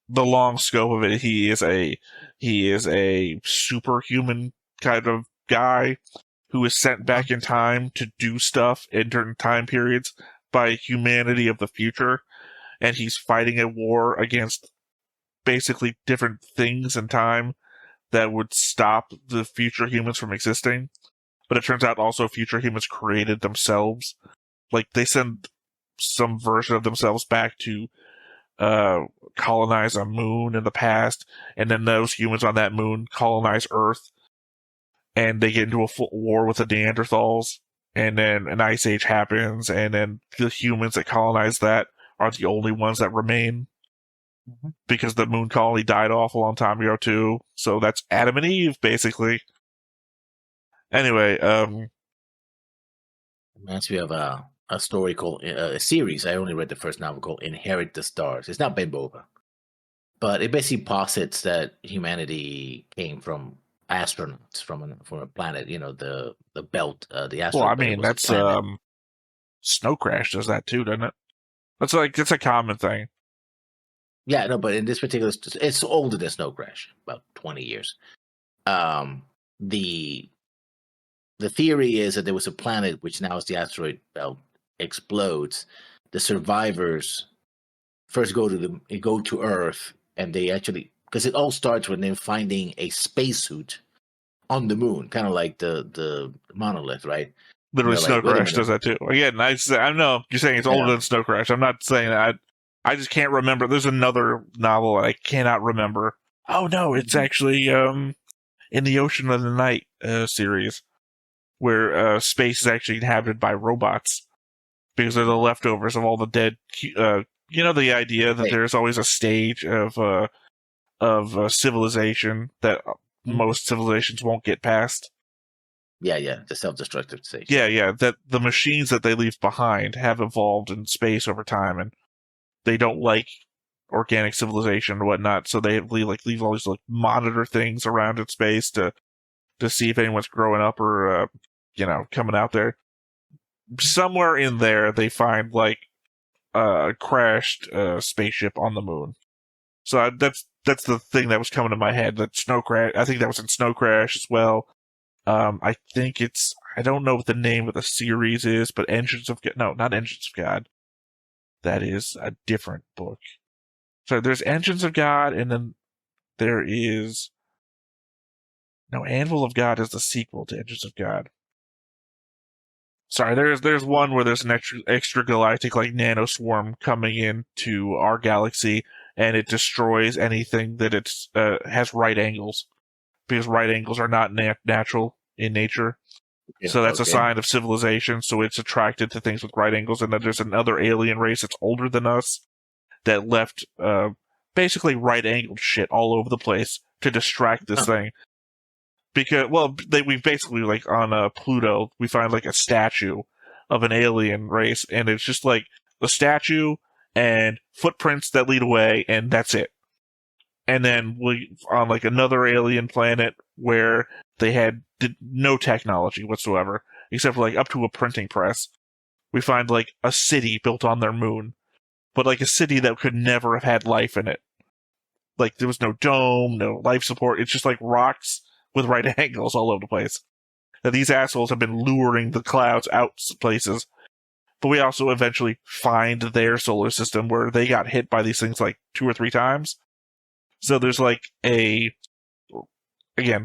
the long scope of it, he is a superhuman kind of guy who is sent back in time to do stuff in certain time periods by humanity of the future, and he's fighting a war against basically different things in time that would stop the future humans from existing. But it turns out also future humans created themselves. Like, they send some version of themselves back to colonize a moon in the past, and then those humans on that moon colonize Earth, and they get into a full war with the Neanderthals, and then an ice age happens, and then the humans that colonize that are the only ones that remain. Because the moon colony died off a long time ago too. So that's Adam and Eve, basically. Anyway, reminds me of a story called a series. I only read the first novel called Inherit the Stars. It's not Ben Bova, but it basically posits that humanity came from astronauts from a planet. You know, the belt, the asteroid. well, I belt mean, was a that's planet. Snow Crash does that too, doesn't it? It's a common thing. Yeah, no, but in this particular, it's older than Snow Crash, about 20 years. The theory is that there was a planet which now is the asteroid belt explodes. The survivors first go to Earth, and they actually, because it all starts with them finding a spacesuit on the moon, kind of like the monolith, right? Literally, Snow Wait a Crash does minute. that too. Again, I know you're saying it's older Yeah. than Snow Crash. I'm not saying that. I just can't remember. There's another novel I cannot remember. Oh no, it's actually in the Ocean of the Night series, where space is actually inhabited by robots because they're the leftovers of all the dead. You know, the idea that Hey. there's always a stage of civilization that most civilizations won't get past. Yeah, the self-destructive stage. Yeah, that the machines that they leave behind have evolved in space over time, and they don't like organic civilization and whatnot, so they leave all these like monitor things around in space to see if anyone's growing up or coming out there. Somewhere in there, they find like a crashed spaceship on the moon. So that's the thing that was coming to my head. That Snow Crash. I think that was in Snow Crash as well. I think I don't know what the name of the series is, but Engines of God. No, not Engines of God. That is a different book. So there's Engines of God, and then there is Anvil of God is the sequel to Engines of God. Sorry, there's one where there's an extra galactic like nanoswarm coming into our galaxy, and it destroys anything that it's has right angles, because right angles are not natural in nature. Yeah, So that's a okay. sign of civilization. So it's attracted to things with right angles, and then there's another alien race that's older than us that left basically right angled shit all over the place to distract this thing. Because we basically like on Pluto, we find like a statue of an alien race, and it's just like the statue and footprints that lead away, and that's it. And then we on like another alien planet where they did no technology whatsoever, except for like up to a printing press. We find like a city built on their moon, but like a city that could never have had life in it. Like there was no dome, no life support. It's just like rocks with right angles all over the place. Now, these assholes have been luring the clouds out places, but we also eventually find their solar system where they got hit by these things like 2 or 3 times. So there's like again,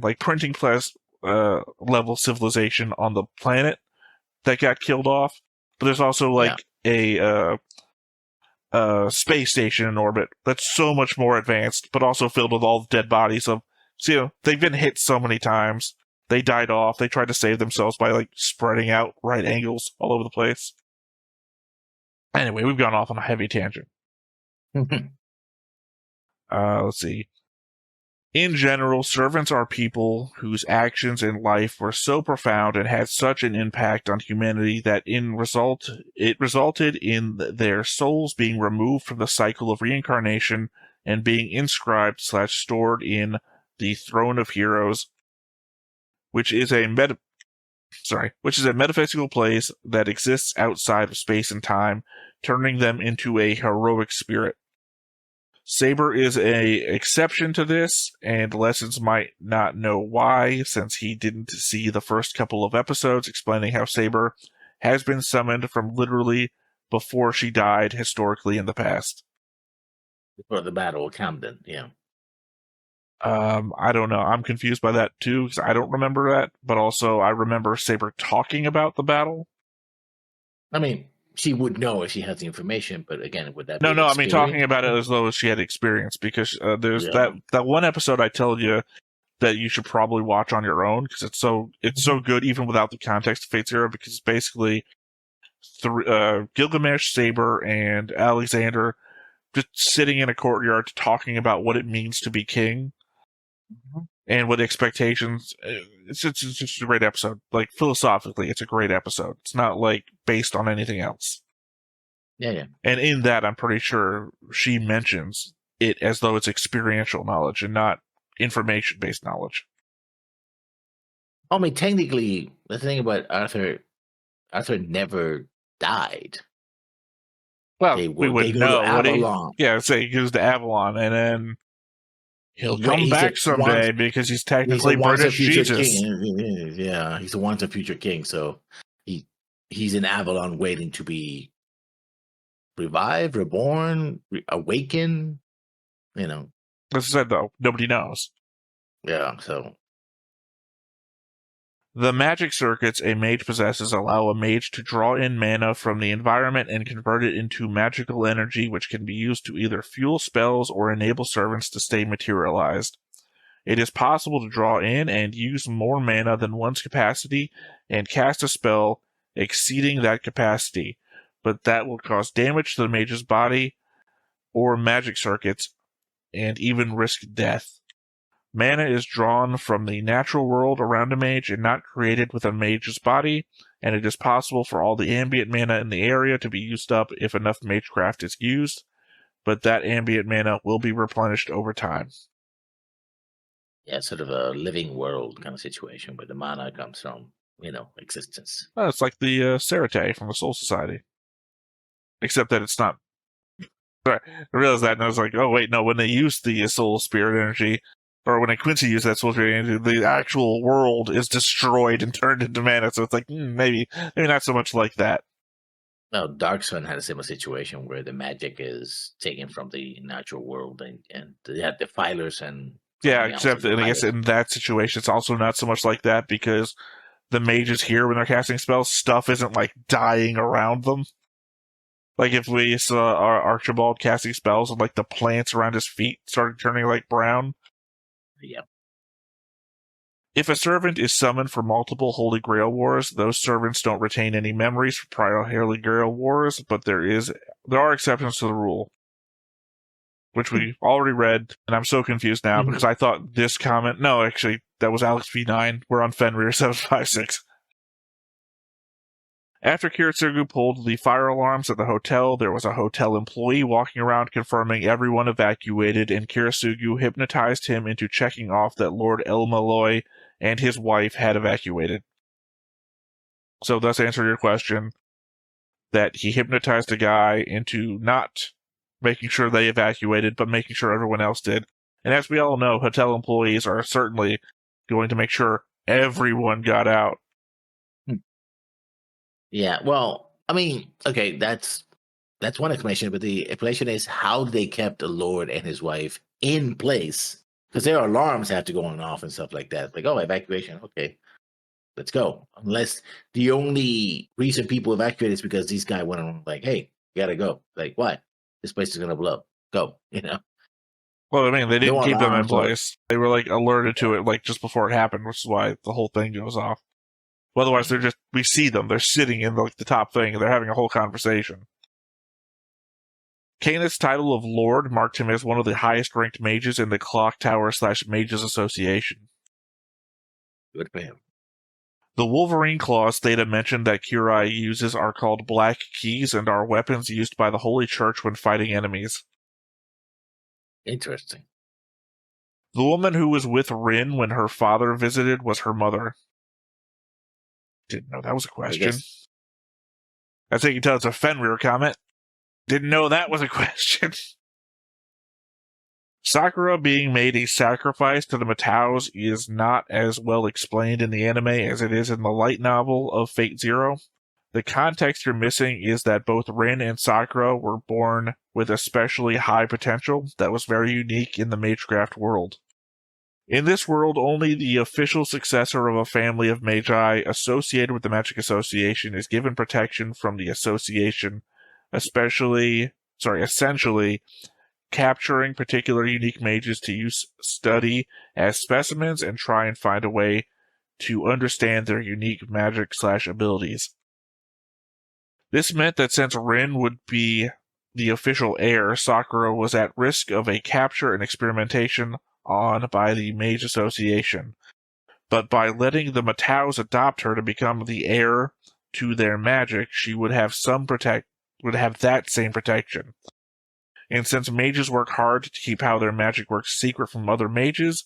like printing press level civilization on the planet that got killed off, but there's also like a space station in orbit that's so much more advanced, but also filled with all the dead bodies of. So, they've been hit so many times. They died off. They tried to save themselves by like spreading out right angles all over the place. Anyway, we've gone off on a heavy tangent. Let's see. In general, servants are people whose actions in life were so profound and had such an impact on humanity that it resulted in their souls being removed from the cycle of reincarnation and being inscribed / stored in the Throne of Heroes, which is a metaphysical place that exists outside of space and time, turning them into a heroic spirit. Saber is a exception to this, and Lessons might not know why, since he didn't see the first couple of episodes explaining how Saber has been summoned from literally before she died historically in the past. Before the Battle of Camden, yeah. I don't know. I'm confused by that too, because I don't remember that, but also I remember Saber talking about the battle. I mean, she would know if she has the information, but again, would that be No, I mean talking about it as though she had experience, because there's that one episode I told you that you should probably watch on your own, because it's so good even without the context of Fate Zero, because it's basically Gilgamesh, Saber, and Alexander just sitting in a courtyard talking about what it means to be king and what expectations. It's just a great episode. Like, philosophically, it's a great episode. It's not like based on anything else. Yeah. And in that, I'm pretty sure she mentions it as though it's experiential knowledge and not information-based knowledge. I mean, technically, the thing about Arthur never died. Well, we would know. Avalon. Say he goes to Avalon, and then he'll come back someday because he's technically British Jesus. King. Yeah, he's a once a future king, so he's in Avalon waiting to be revived, reborn, awakened. You know. As I said, though, nobody knows. Yeah, so. The magic circuits a mage possesses allow a mage to draw in mana from the environment and convert it into magical energy, which can be used to either fuel spells or enable servants to stay materialized. It is possible to draw in and use more mana than one's capacity and cast a spell exceeding that capacity, but that will cause damage to the mage's body or magic circuits and even risk death. Mana is drawn from the natural world around a mage and not created with a mage's body, and it is possible for all the ambient mana in the area to be used up if enough magecraft is used, but that ambient mana will be replenished over time. Yeah, sort of a living world kind of situation where the mana comes from, existence. Well, it's like the Serite from the Soul Society. Except that it's not. Sorry, I realized that and I was like, oh wait, no, when they used the Soul Spirit energy, or when a Quincy used that Soul Spirit energy, the actual world is destroyed and turned into mana, so it's like, maybe not so much like that. No, Dark Sun had a similar situation where the magic is taken from the natural world and they had defilers and... Yeah, except, and I guess in that situation, it's also not so much like that because the mages here, when they're casting spells, stuff isn't like dying around them. Like if we saw our Archibald casting spells and like the plants around his feet started turning like brown. Yeah. If a servant is summoned for multiple Holy Grail wars, those servants don't retain any memories for prior Holy Grail wars, but there are exceptions to the rule, which we already read, and I'm so confused now because I thought this comment... No, actually, that was Alex V9. We're on Fenrir 756. After Kiritsugu pulled the fire alarms at the hotel, there was a hotel employee walking around confirming everyone evacuated, and Kiritsugu hypnotized him into checking off that Lord Elmaloy and his wife had evacuated. So thus answer your question, that he hypnotized a guy into not making sure they evacuated, but making sure everyone else did. And as we all know, hotel employees are certainly going to make sure everyone got out. Yeah, well, I mean, okay, that's one explanation, but the explanation is how they kept the Lord and his wife in place. Because there are alarms that have to go on and off and stuff like that. Like, oh, evacuation. Okay, let's go. Unless the only reason people evacuate is because these guys went on like, hey, you gotta go. Like, what? This place is gonna blow up. Go. Well, I mean, they didn't No keep them in alarms or place. They were like alerted to yeah. it like just before it happened, which is why the whole thing goes off. Otherwise, they're just, we see them. They're sitting in like the top thing and they're having a whole conversation. Kana's title of Lord marked him as one of the highest ranked mages in the Clock Tower / Mages Association. Good for him. The Wolverine claws Theta mentioned that Curai uses are called Black Keys and are weapons used by the Holy Church when fighting enemies. Interesting. The woman who was with Rin when her father visited was her mother. Didn't know that was a question. That's how you can tell it's a Fenrir comment. Didn't know that was a question. Sakura being made a sacrifice to the Mataus is not as well explained in the anime as it is in the light novel of Fate Zero. The context you're missing is that both Rin and Sakura were born with especially high potential that was very unique in the Magecraft world. In this world, only the official successor of a family of magi associated with the Magic Association is given protection from the association, essentially capturing particular unique mages to study as specimens and try and find a way to understand their unique magic / abilities. This meant that since Rin would be the official heir, Sakura was at risk of a capture and experimentation on by the Mage Association. But by letting the Mataus adopt her to become the heir to their magic, she would have that same protection. And since mages work hard to keep how their magic works secret from other mages,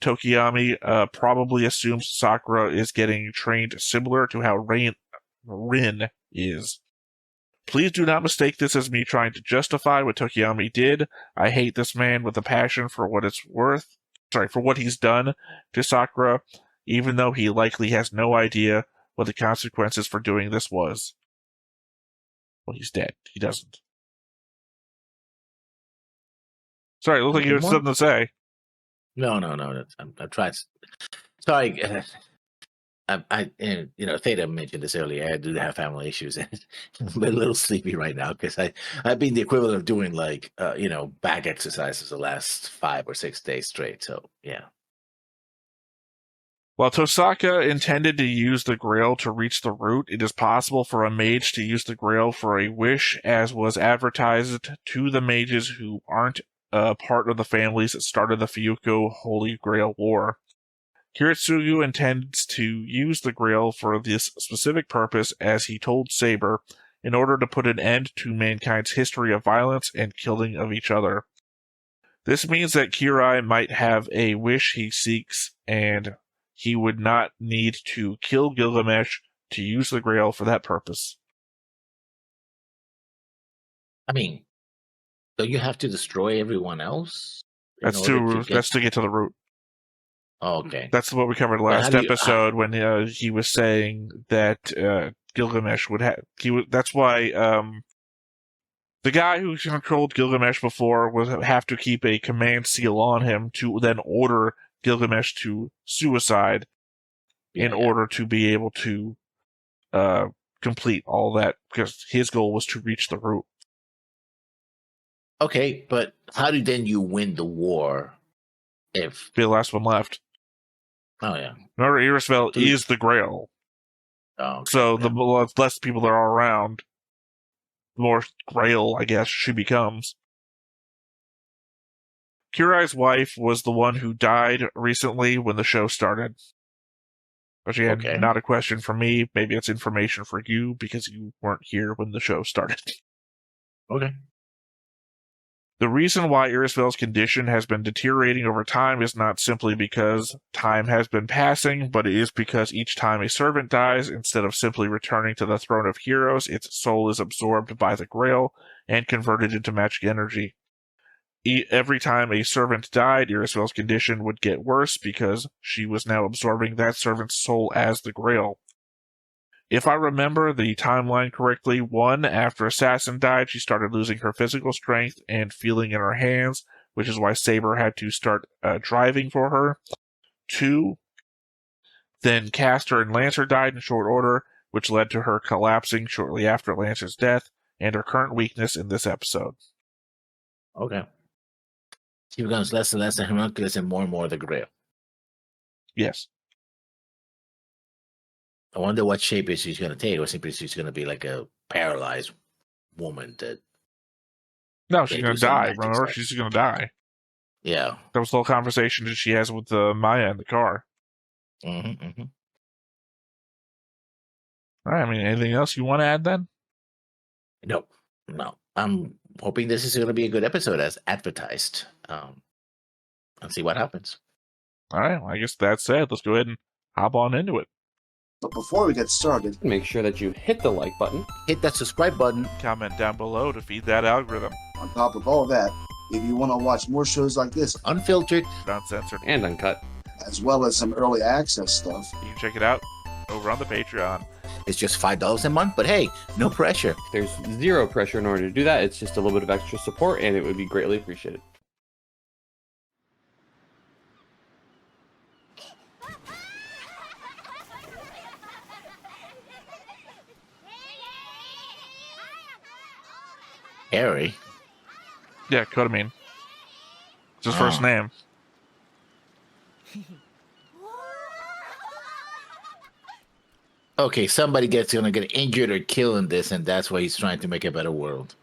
Tokiyami probably assumes Sakura is getting trained similar to how Rin is. Please do not mistake this as me trying to justify what Tokiyami did. I hate this man with a passion for what he's done to Sakura, even though he likely has no idea what the consequences for doing this was. Well, he's dead. He doesn't. Sorry, it looked like you had something to say. No. I'm trying. Sorry. Theta mentioned this earlier. I do have family issues, and I'm a little sleepy right now because I've been the equivalent of doing back exercises the last 5 or 6 days straight. So yeah. While Tosaka intended to use the Grail to reach the root, it is possible for a mage to use the Grail for a wish, as was advertised to the mages who aren't part of the families that started the Fuyuko Holy Grail War. Kiritsugu intends to use the Grail for this specific purpose, as he told Saber, in order to put an end to mankind's history of violence and killing of each other. This means that Kirai might have a wish he seeks, and he would not need to kill Gilgamesh to use the Grail for that purpose. I mean, don't you have to destroy everyone else? That's to get to the root. Oh, okay. That's what we covered last episode when he was saying that Gilgamesh would have. That's why the guy who controlled Gilgamesh before would have to keep a command seal on him to then order Gilgamesh to suicide in order to be able to complete all that, because his goal was to reach the root. Okay, but how do then you win the war if be the last one left? Oh yeah. Remember, Irisvel is the Grail. Oh, okay. So the less people there are around, the more Grail, I guess, she becomes. Kurai's wife was the one who died recently when the show started. Which again, not a question for me. Maybe it's information for you because you weren't here when the show started. Okay. The reason why Irisvel's condition has been deteriorating over time is not simply because time has been passing, but it is because each time a servant dies, instead of simply returning to the throne of heroes, its soul is absorbed by the Grail and converted into magic energy. Every time a servant died, Irisvel's condition would get worse because she was now absorbing that servant's soul as the Grail. if I remember the timeline correctly, 1, after Assassin died, she started losing her physical strength and feeling in her hands, which is why Saber had to start driving for her. 2, then Castor and Lancer died in short order, which led to her collapsing shortly after Lancer's death, and her current weakness in this episode. Okay. She becomes less and less the homunculus and more the Grail. Yes. I wonder what shape is she's going to take, or simply she's going to be like a paralyzed woman that... No, she's going to die. Remember, she's going to die. Yeah. That was the whole conversation that she has with Maya in the car. Mm-hmm. All right, I mean, anything else you want to add then? No. I'm hoping this is going to be a good episode as advertised. And see what happens. All right, well, I guess that's it. Let's go ahead and hop on into it. But before we get started, make sure that you hit the like button, hit that subscribe button, comment down below to feed that algorithm. On top of all that, if you want to watch more shows like this, unfiltered, uncensored, and uncut, as well as some early access stuff, you can check it out over on the Patreon. It's just $5 a month, but hey, no pressure. There's zero pressure in order to do that. It's just a little bit of extra support, and it would be greatly appreciated. Harry? Yeah, Kotamine. It's his first name. Okay, somebody gonna get injured or killed in this, and that's why he's trying to make a better world.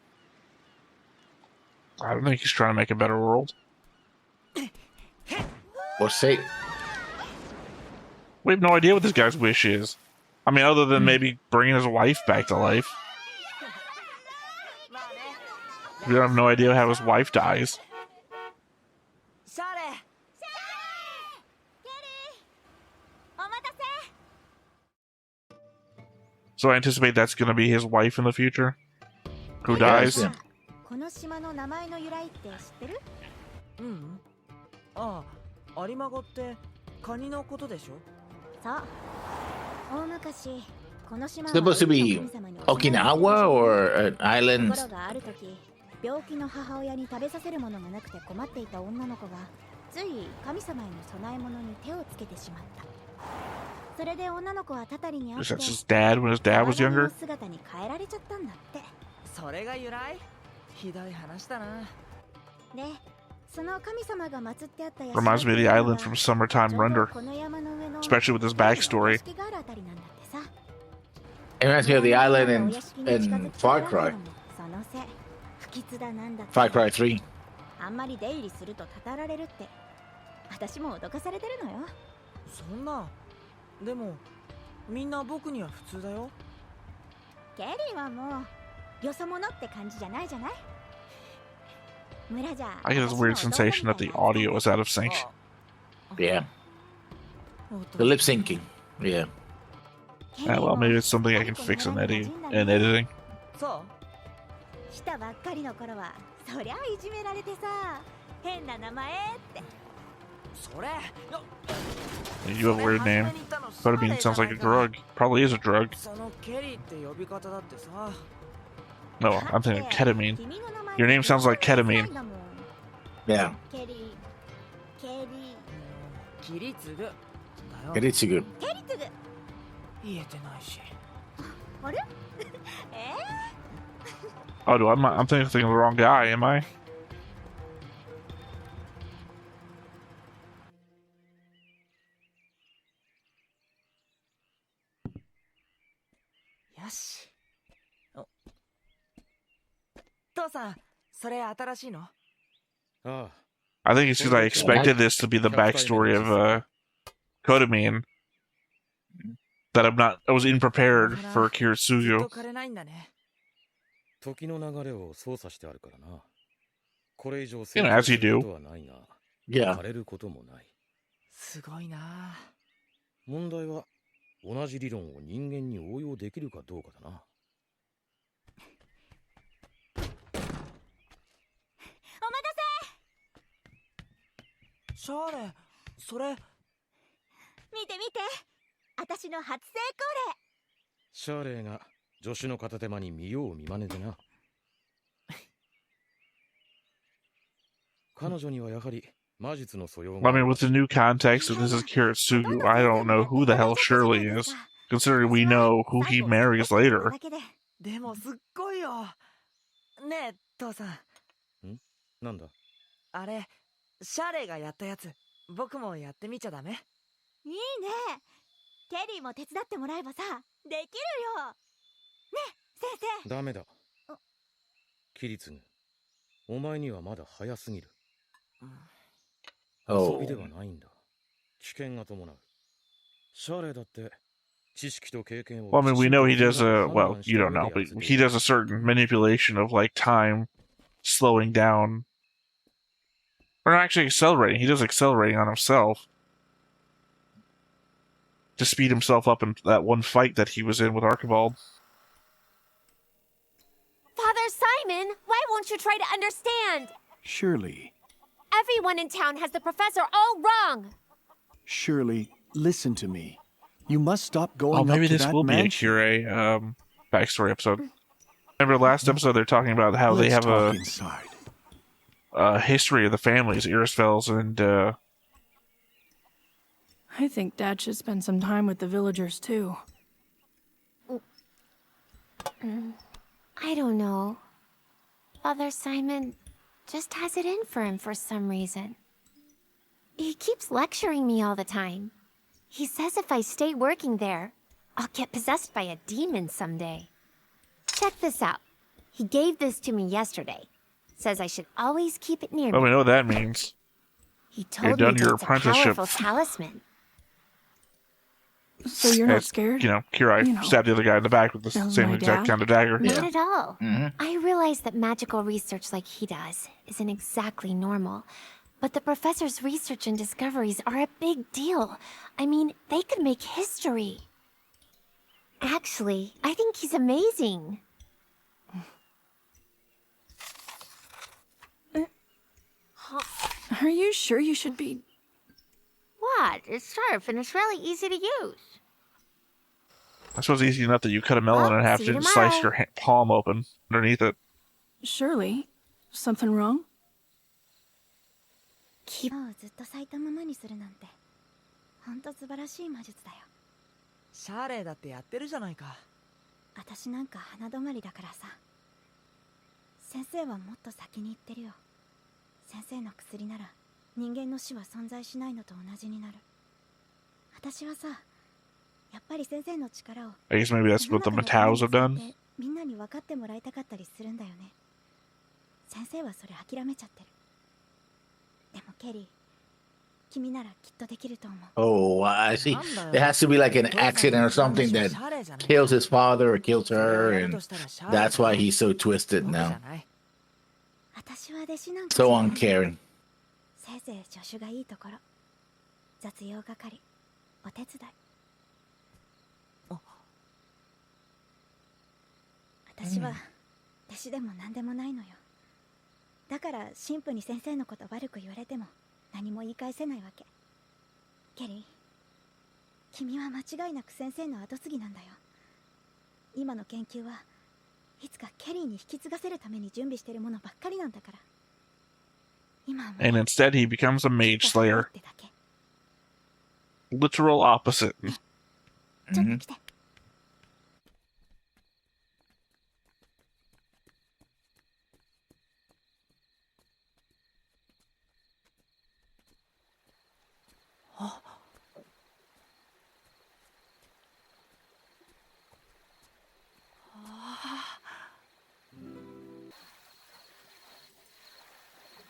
I don't think he's trying to make a better world. Or say... We have no idea what this guy's wish is. I mean, other than maybe bringing his wife back to life. We have no idea how his wife dies. So I anticipate that's going to be his wife in the future? Who dies? Yeah. この島の名前の由来って知ってる？ああ、有馬語ってカニのことでしょ？そう。大昔、この島は Supposed to be Okinawa or an island? ところがある時、病気の母親に食べさせるものがなくて困っていた女の子が、つい神様への供え物に手をつけてしまった。それで女の子はたたりにあって、 Is that his dad when his dad was younger? 姿に変えられちゃったんだって。それが由来？ひどい話だな。で、その神様が祀ってあった屋敷 Reminds me of the island from Summertime Render. この山の上の Especially with his backstory. 屋敷があるあたりなんだってさ。 It reminds me of the island in Far Cry. そのせい、不吉だなんだって。 Far Cry 3. あんまり出入りするとたたられるって。私も脅かされてるのよ。そんな。でもみんな僕には普通だよ。ケリーはもうよそ者って感じじゃないじゃない。村じゃ。 I get this weird sensation that the audio is out of sync. Yeah. The lip syncing. Yeah. Well, maybe it's something I can fix in editing. そう。来たばっかりの頃はそりゃいじめられてさ、変な名前って。 それ。 You have a weird name. Kotamine sounds like a drug. Probably is a drug. そのケリーって呼び方だってさ。 No, I'm thinking ketamine. Your name sounds like ketamine. Yeah. ケリー。キリツグ。 Kiritsugu. ケリツグ。言えてないし。あれ？Oh, I'm thinking of the wrong guy, am I? よし。父さん、それ新しいの？ I think it's because I expected this to be the backstory of Kotamine. That I was unprepared for Kiritsugu. 枯れないんだね。 時の流れを操作してあるからな。これ以上 You know, as you do. ことはないが、 Yeah. 枯れることもない。すごいな。問題は同じ理論を人間に応用できるかどうかだな。お待たせ。シャーレ、それ。見て見て。私の初成功シャーレーが助手の片手間に見よう見まねでな。彼女にはやはり魔術の素養 I があ mean, る with the new context of this is Kiritsugu, I don't know who the hell Shirley is, considering we know who he marries later. でもすっごいよ。ねえ父さん、なんだ。あれシャーレがやったやつ僕もやってみちゃダメ？いいね。ケリーも手伝ってもらえばさ、できるよ。ね、先生。ダメだ。キリツグ、お前にはまだ早すぎる。遊 Oh. びではないんだ。危険が伴う。シャーレーだって知識と経験を Well, I mean, we know he does a, 判 well, 断し you た don't 上 know, で but やつで he does a certain manipulation of, like, time slowing down. Or actually accelerating. He does accelerating on himself. To speed himself up in that one fight that he was in with Archibald. Father Simon, why won't you try to understand? Shirley, Everyone in town has the professor all wrong. Shirley, listen to me. You must stop going Oh, maybe up to this that will be a mansion. Kure backstory episode. Remember last episode they're talking about how they Let's have talk a inside. history of the families, Irisfels and I think Dad should spend some time with the villagers, too. I don't know. Father Simon just has it in for him for some reason. He keeps lecturing me all the time. He says if I stay working there, I'll get possessed by a demon someday. Check this out. He gave this to me yesterday. Says I should always keep it near well, we me. know what that means. He told done me your that it's a apprenticeship. powerful talisman. So you're not As, scared? You know, Kure You know, stabbed the other guy in the back with the that was same my exact dad. kind of dagger. Not at all. Mhm. I realize that magical research like he does isn't exactly normal. But the professor's research and discoveries are a big deal. I mean, they could make history. Actually, I think he's amazing. Are you sure you should be... What? It's sharp and it's really easy to use. I suppose easy enough that you cut a melon Well, in half see you and slice tomorrow. your palm open underneath it. Surely? Something wrong? 花をずっと咲いたままにするなんて、ほんと素晴らしい魔術だよ。シャーレだってやってるじゃないか。私なんか花止まりだからさ。先生はもっと先に言ってるよ。先生の薬なら人間の死は存在しないのと同じになる。私はさ、やっぱり先生の力を I guess maybe that's what the 世の中の Mataus have ために done. 使ってみんなに分かってもらいたかったりするんだよね。先生はそれ諦めちゃってる。でもケリー、君ならきっとできると思う。 Oh, I see. There has to be like an accident or something that kills his father or kills her, and that's why he's so twisted now. 私は弟子なんか So じゃない。 uncaring. せいぜい助手がいいところ。雑用係、お手伝い。私は弟子でも何でもないのよ。だから神父に先生のこと悪く言われても何も言い返せないわけ。ケリー、君は間違いなく先生の後継ぎなんだよ。今の研究はいつかケリーに引き継がせるために準備してるものばっかりなんだから。今はもう And instead he becomes a mage slayer. ってだけ。 Literal opposite. ちょっと来て。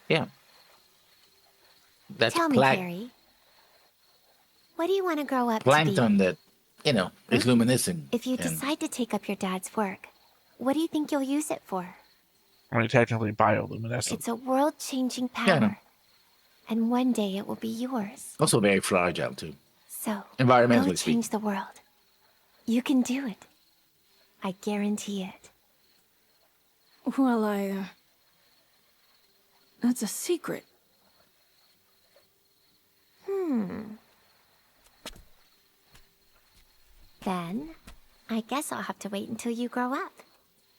Yeah. That's Tell me, Carrie. What do you want to grow up plankton to that, you know, is luminescent. be? If you and- decide to take up your dad's work, what do you think you'll use it for? I mean, technically bioluminescent. It's a world-changing Yeah, I know. power. And one day it will be yours. Also very fragile too. So, Environmentally go change the world. You can do it. I guarantee it. Well, that's a secret. Then, I guess I'll have to wait until you grow up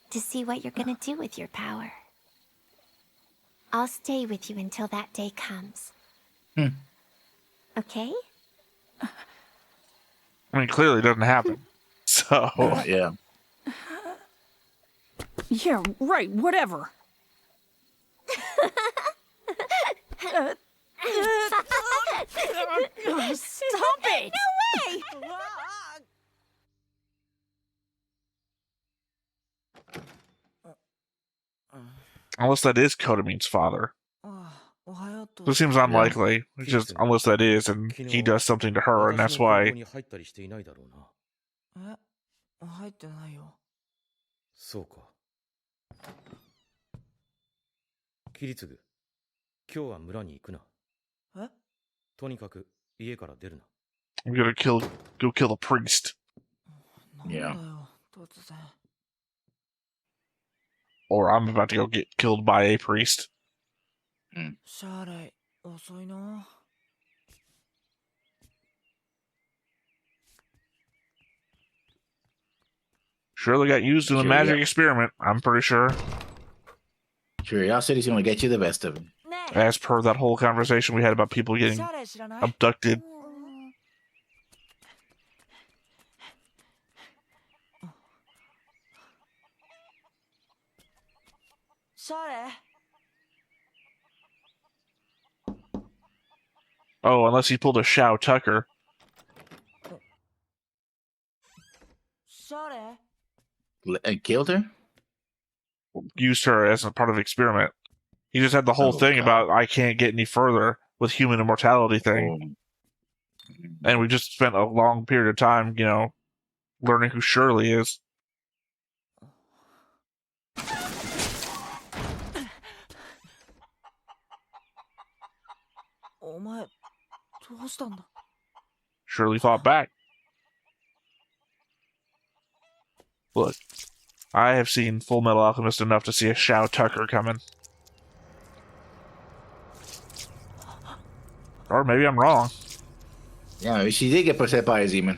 to see what you're gonna do with your power. I'll stay with you until that day comes. Okay? I mean, clearly it doesn't happen. So, Yeah. Yeah, right, whatever. Stop it! No way! unless that is Kodamine's father. This seems unlikely. It's just unless that is, and he does something to her, and that's why. 入ってないよ。そうか。キリツグ、今日は村に行くな。え？とにかく家から出るな。I'm gonna go kill the priest. Yeah. Or I'm about to go get killed by a priest. シャーレイ、遅いな。Surely got used in the magic experiment, I'm pretty sure. Curiosity's gonna get you the best of it. As per that whole conversation we had about people getting abducted. Oh, unless he pulled a Shao Tucker. And killed her? Used her as a part of the experiment. He just had the whole thing about I can't get any further with human immortality thing. And we just spent a long period of time, you know, learning who Shirley is. Shirley fought back. Look, I have seen Full Metal Alchemist enough to see a Shao Tucker coming. Or maybe I'm wrong. Yeah, maybe she did get possessed by a demon.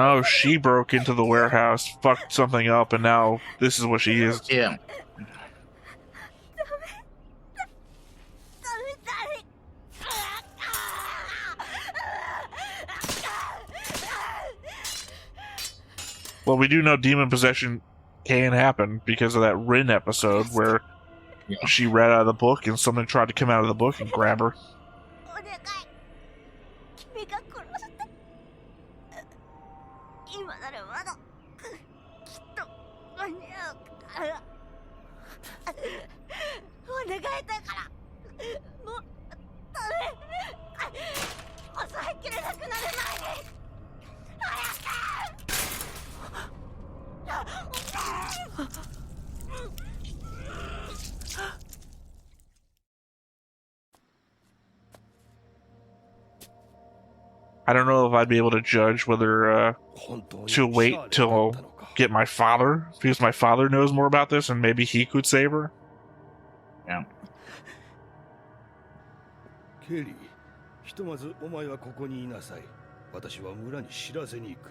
Oh, she broke into the warehouse, fucked something up, and now this is what she is. Yeah. Well, we do know demon possession can happen because of that Rin episode where she read out of the book and something tried to come out of the book and grab her. I don't know if I'd be able to judge whether to wait till get my father, because my father knows more about this and maybe he could save her. Yeah. Kelly, ひとまずお前はここにいなさい。私は村に知らせに行く。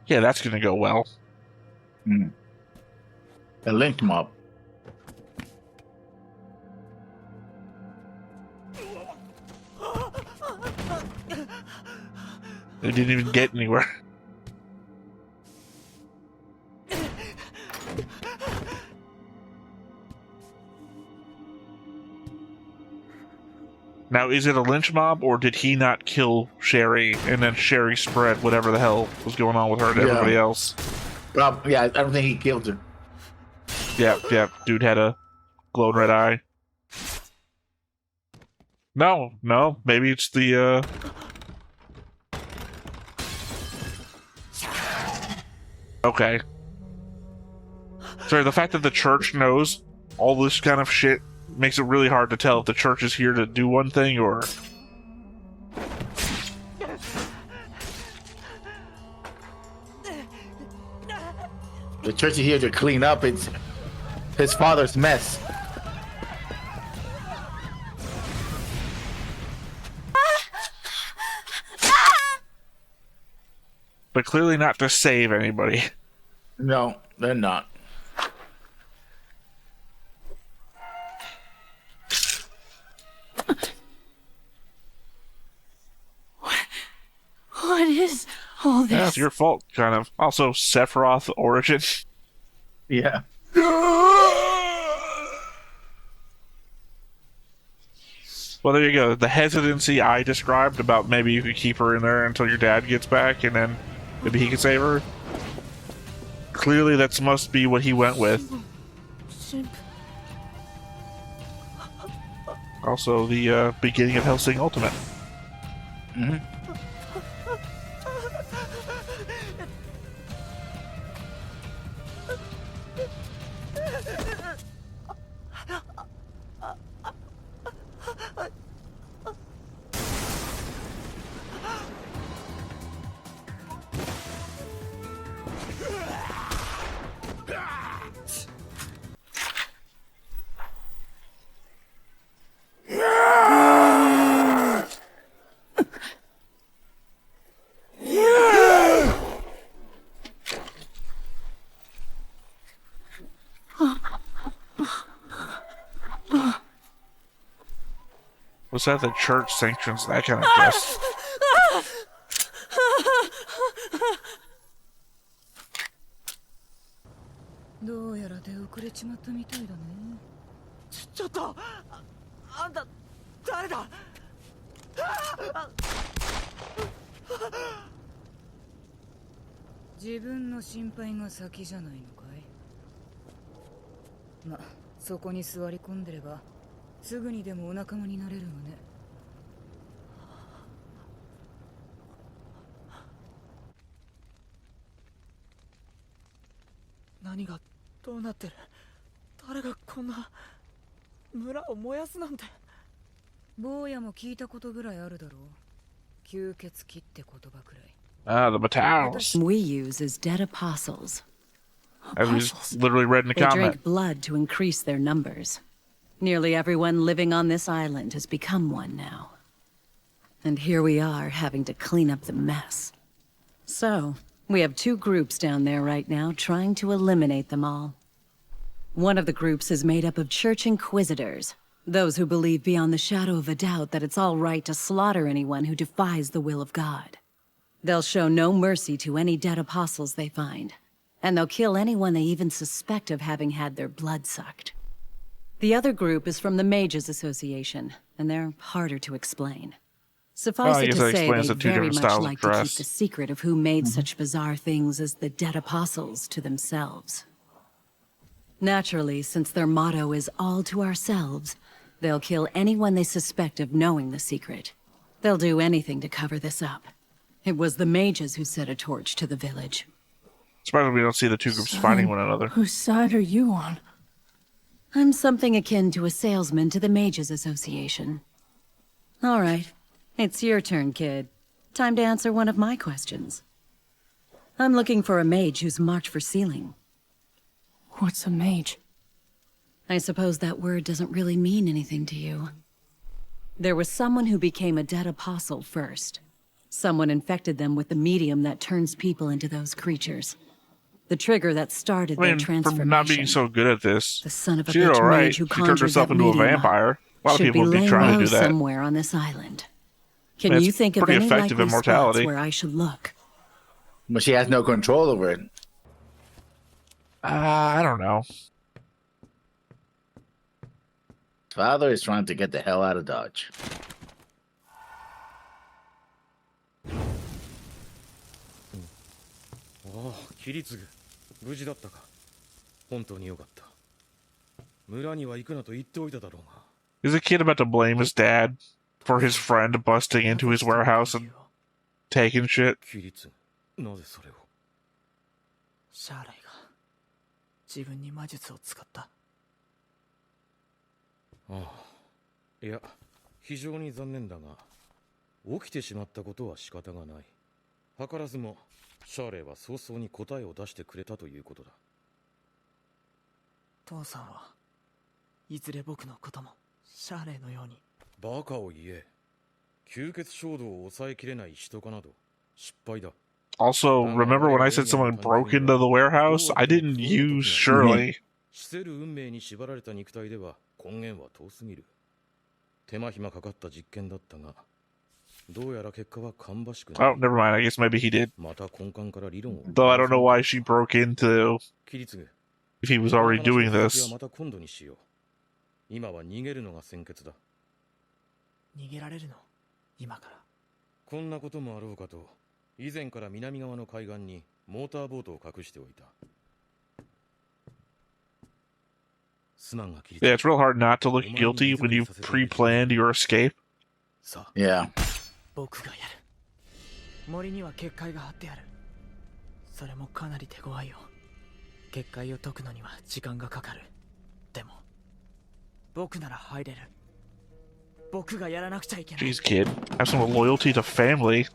Yeah, that's gonna go well. A linked mob. They didn't even get anywhere. Now, is it a lynch mob, or did he not kill Sherry, and then Sherry spread whatever the hell was going on with her to everybody else? Yeah, I don't think he killed her. Yeah, dude had a glowing red eye. No, maybe it's the, Okay. Sorry, the fact that the church knows all this kind of shit makes it really hard to tell if the church is here to do one thing or... The church is here to clean up his father's mess. But clearly not to save anybody. No, they're not. What is all this? Yeah, it's your fault, kind of. Also, Sephiroth origin. Yeah. Well, there you go. The hesitancy I described about maybe you could keep her in there until your dad gets back and then maybe he can save her. Clearly, that must be what he went with. Also, the beginning of Hellsing Ultimate. Mm-hmm. Was that the church sanctions that kind of dress? Ah, the battles. We use as dead apostles. As we just literally read in the They comment. drink blood to increase their numbers. Nearly everyone living on this island has become one now. And here we are, having to clean up the mess. So, we have two groups down there right now trying to eliminate them all. One of the groups is made up of church inquisitors, those who believe beyond the shadow of a doubt that it's all right to slaughter anyone who defies the will of God. They'll show no mercy to any dead apostles they find, and they'll kill anyone they even suspect of having had their blood sucked. The other group is from the Mages Association, and they're harder to explain. Suffice it to say, they very much like to keep the secret of who made such bizarre things as the dead apostles to themselves. Naturally, since their motto is all to ourselves, they'll kill anyone they suspect of knowing the secret. They'll do anything to cover this up. It was the mages who set a torch to the village. Surprisingly, we don't see the two groups fighting one another. Whose side are you on? I'm something akin to a salesman to the Mages Association. All right, it's your turn, kid. Time to answer one of my questions. I'm looking for a mage who's marked for sealing. What's a mage? I suppose that word doesn't really mean anything to you. There was someone who became a dead apostle first. Someone infected them with the medium that turns people into those creatures. The trigger that started their transformation. For not being so good at this, the son of a she did bitch all right. mage who She turned herself into a vampire. A lot of people would be trying to do that. Somewhere on this island. Can I mean, you think of any likely spots where I should look? But she has no control over it. I don't know. Father is trying to get the hell out of Dodge. Oh, キリツグ、無事だったか。本当によかった。村には行くなと言っておいただろうが。Is the kid about to blame his dad for his friend busting into his warehouse and taking shit? キリツグ、なぜそれを？シャーライが自分に魔術を使った。ああ、いや、非常に残念だが、起きてしまったことは仕方がない。図らずも、シャーレーは早々に答えを出してくれたということだ。父さんはいずれ僕のこともシャーレーのように。バカを言え。吸血衝動を抑えきれない人かなど失敗だ。 Also, remember when I said someone broke into the warehouse? I didn't use Shirley. 死せる運命に縛られた肉体では根源は遠すぎる。手間暇かかった実験だったが、どうやら結果は芳しくない。 Oh, never mind. I guess maybe he did. また根幹から理論を。 Though I don't know why she broke into if he was already doing this. また今度にしよう。今は逃げるのが先決だ。逃げられるの？今から。こんなこともあろうかと、以前から南側の海岸にモーターボートを隠しておいた。 Yeah, it's real hard not to look guilty when you've pre-planned your escape. Yeah. 僕がやる。森には結界が張ってある。それもかなり手強いよ。結界を解くのには時間がかかる。でも僕なら入れる。僕がやらなくちゃいけない。 Jeez, kid. Have some loyalty to family.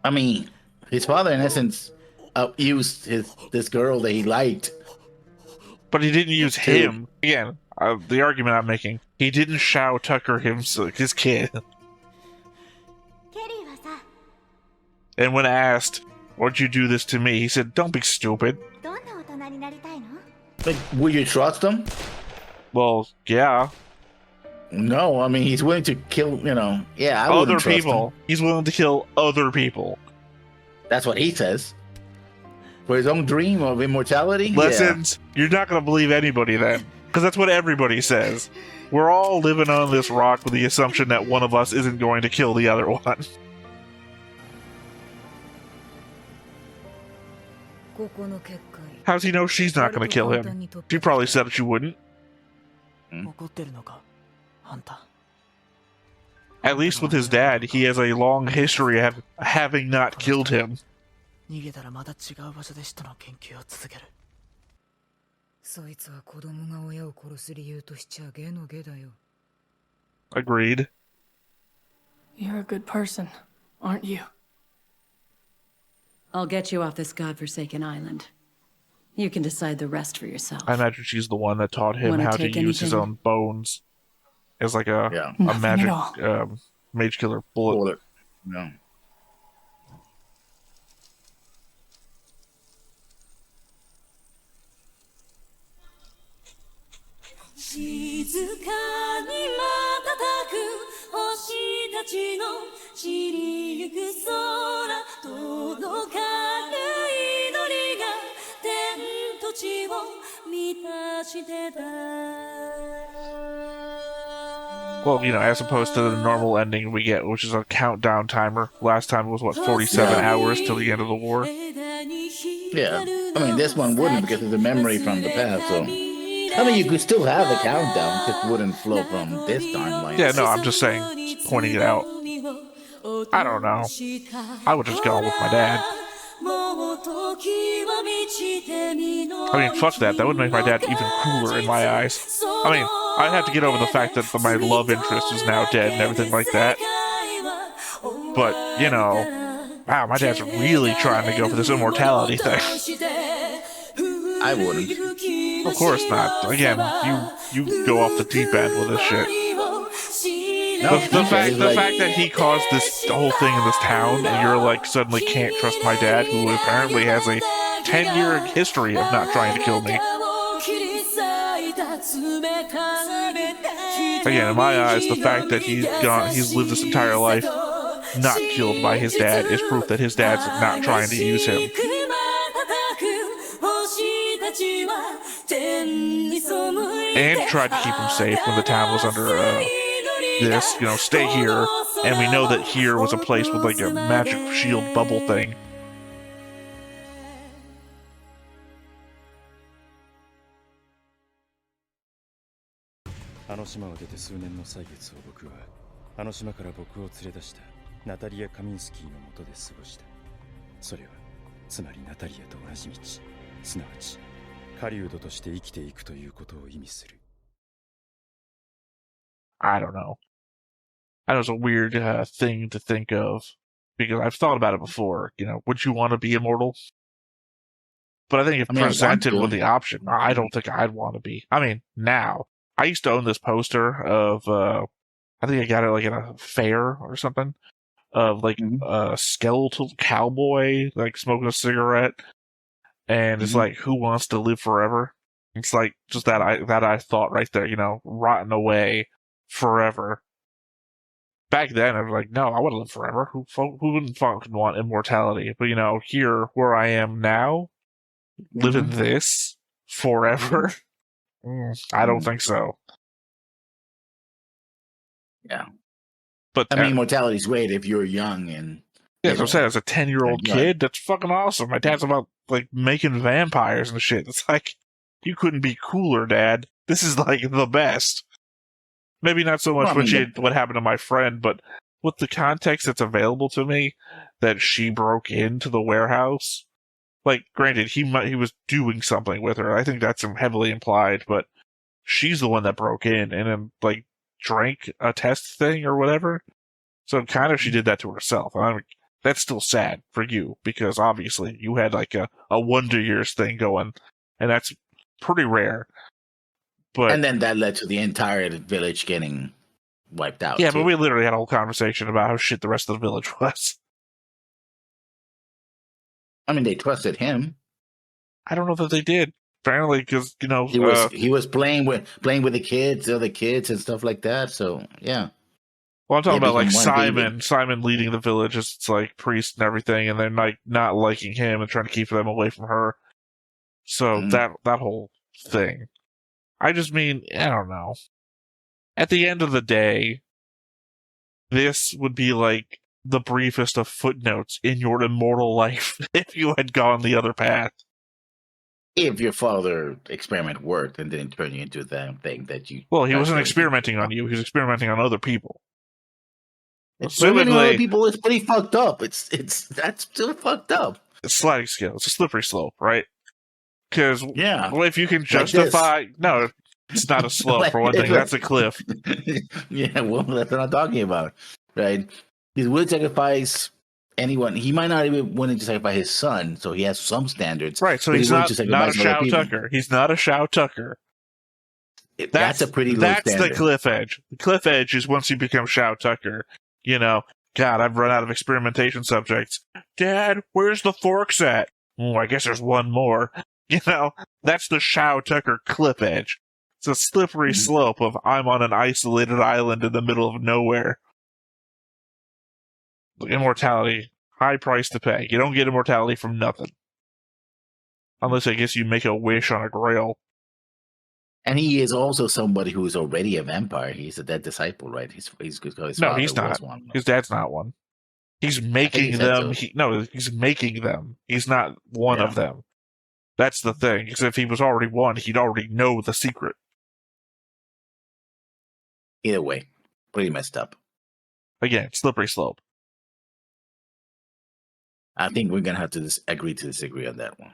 I mean, his father, in essence, used this girl that he liked. But he didn't use him. Again, the argument I'm making. He didn't Shao Tucker his kid. And when asked, "Why'd you do this to me?" he said, "Don't be stupid." Like, would you trust him? Well, yeah. No, I mean, he's willing to kill, yeah, I other wouldn't trust people. him. He's willing to kill other people. That's what he says. For his own dream of immortality? Lessons, you're not going to believe anybody then. Because that's what everybody says. We're all living on this rock with the assumption that one of us isn't going to kill the other one. How does he know she's not going to kill him? She probably said she wouldn't. At least with his dad, he has a long history of having not killed him. Agreed. You're a good person, aren't you? I'll get you off this godforsaken island. You can decide the rest for yourself. I imagine she's the one that taught him how to use his own bones as like a magic mage killer bullet. Yeah. Well, as opposed to the normal ending we get, which is a countdown timer. Last time it was, 47 hours till the end of the war? Yeah. I mean, this one wouldn't because it's a memory from the past, so... I mean, you could still have the countdown, just wouldn't flow from this timeline. Yeah, no, I'm just saying, pointing it out. I don't know. I would just go with my dad. I mean, fuck that. That would make my dad even cooler in my eyes. I mean, I'd have to get over the fact that my love interest is now dead and everything like that. But, wow, my dad's really trying to go for this immortality thing. I wouldn't. Of course not. Again, you go off the deep end with this shit. No, the fact that he caused this whole thing in this town, and you're suddenly can't trust my dad, who apparently has a 10-year history of not trying to kill me. Again, in my eyes, the fact that he's lived this entire life not killed by his dad is proof that his dad's not trying to use him. And tried to keep him safe when the town was under this, stay here, and we know that here was a place with a magic shield bubble thing. つまりナタリアと同じ道、すなわち狩人として生きていくということを意味する。I don't know. That was a weird thing to think of, because I've thought about it before. Would you want to be immortal? But I think if presented with the option, I don't think I'd want to be. I mean, now. I used to own this poster of, I think I got it like at a fair or something, of like a skeletal cowboy, like smoking a cigarette, and it's like, who wants to live forever? It's like, just that I thought right there, rotting away forever. Back then, I was like, no, I want to live forever. Who wouldn't fucking want immortality? But, here, where I am now, living this forever, I don't think so. Yeah. But I mean, immortality's great if you're young and... Yeah, as I'm saying, as a 10-year-old kid, that's fucking awesome. My dad's about, like, making vampires and shit. It's like, you couldn't be cooler, Dad. This is, like, the best. Maybe not so much what happened to my friend, but with the context that's available to me, that she broke into the warehouse. Like, granted, he was doing something with her. I think that's heavily implied, but she's the one that broke in and then, like, drank a test thing or whatever. So kind of she did that to herself. I mean, that's still sad for you, because obviously you had like a Wonder Years thing going, and that's pretty rare. And then that led to the entire village getting wiped out. Yeah, but we literally had a whole conversation about how shit the rest of the village was. I mean, they trusted him. I don't know that they did. Apparently, because he was playing with the kids, the other kids, and stuff like that. So yeah. Well, I'm talking about like Simon leading the village as it's like priest and everything, and they're like not liking him and trying to keep them away from her. So that whole thing. I just mean, I don't know. At the end of the day, this would be like the briefest of footnotes in your immortal life if you had gone the other path. If your father experiment worked and didn't turn you into that thing that you... Well, he wasn't experimenting on you. He was experimenting on other people. Experimenting on other people is pretty fucked up. That's still fucked up. It's sliding scale. It's a slippery slope, right? Because if you can justify... Like no, it's not a slope, for one thing. That's a cliff. Yeah, well, that's what I'm talking about, right? He's willing to sacrifice anyone. He might not even willing to sacrifice his son, so he has some standards. Right, so he's not a Shao Tucker. He's not a Shao Tucker. That's a pretty low standard. That's the cliff edge. The cliff edge is once you become Shao Tucker. God, I've run out of experimentation subjects. Dad, where's the forks at? Oh, I guess there's one more. That's the Shao Tucker cliff edge. It's a slippery slope of I'm on an isolated island in the middle of nowhere. Immortality, high price to pay. You don't get immortality from nothing. Unless, I guess, you make a wish on a grail. And he is also somebody who is already a vampire. He's a dead disciple, right? He's no, he's not. His dad's not one. He's making them. So. He's making them. He's not one of them. That's the thing. Because if he was already one, he'd already know the secret. Either way, pretty messed up. Again, slippery slope. I think we're going to have to agree to disagree on that one.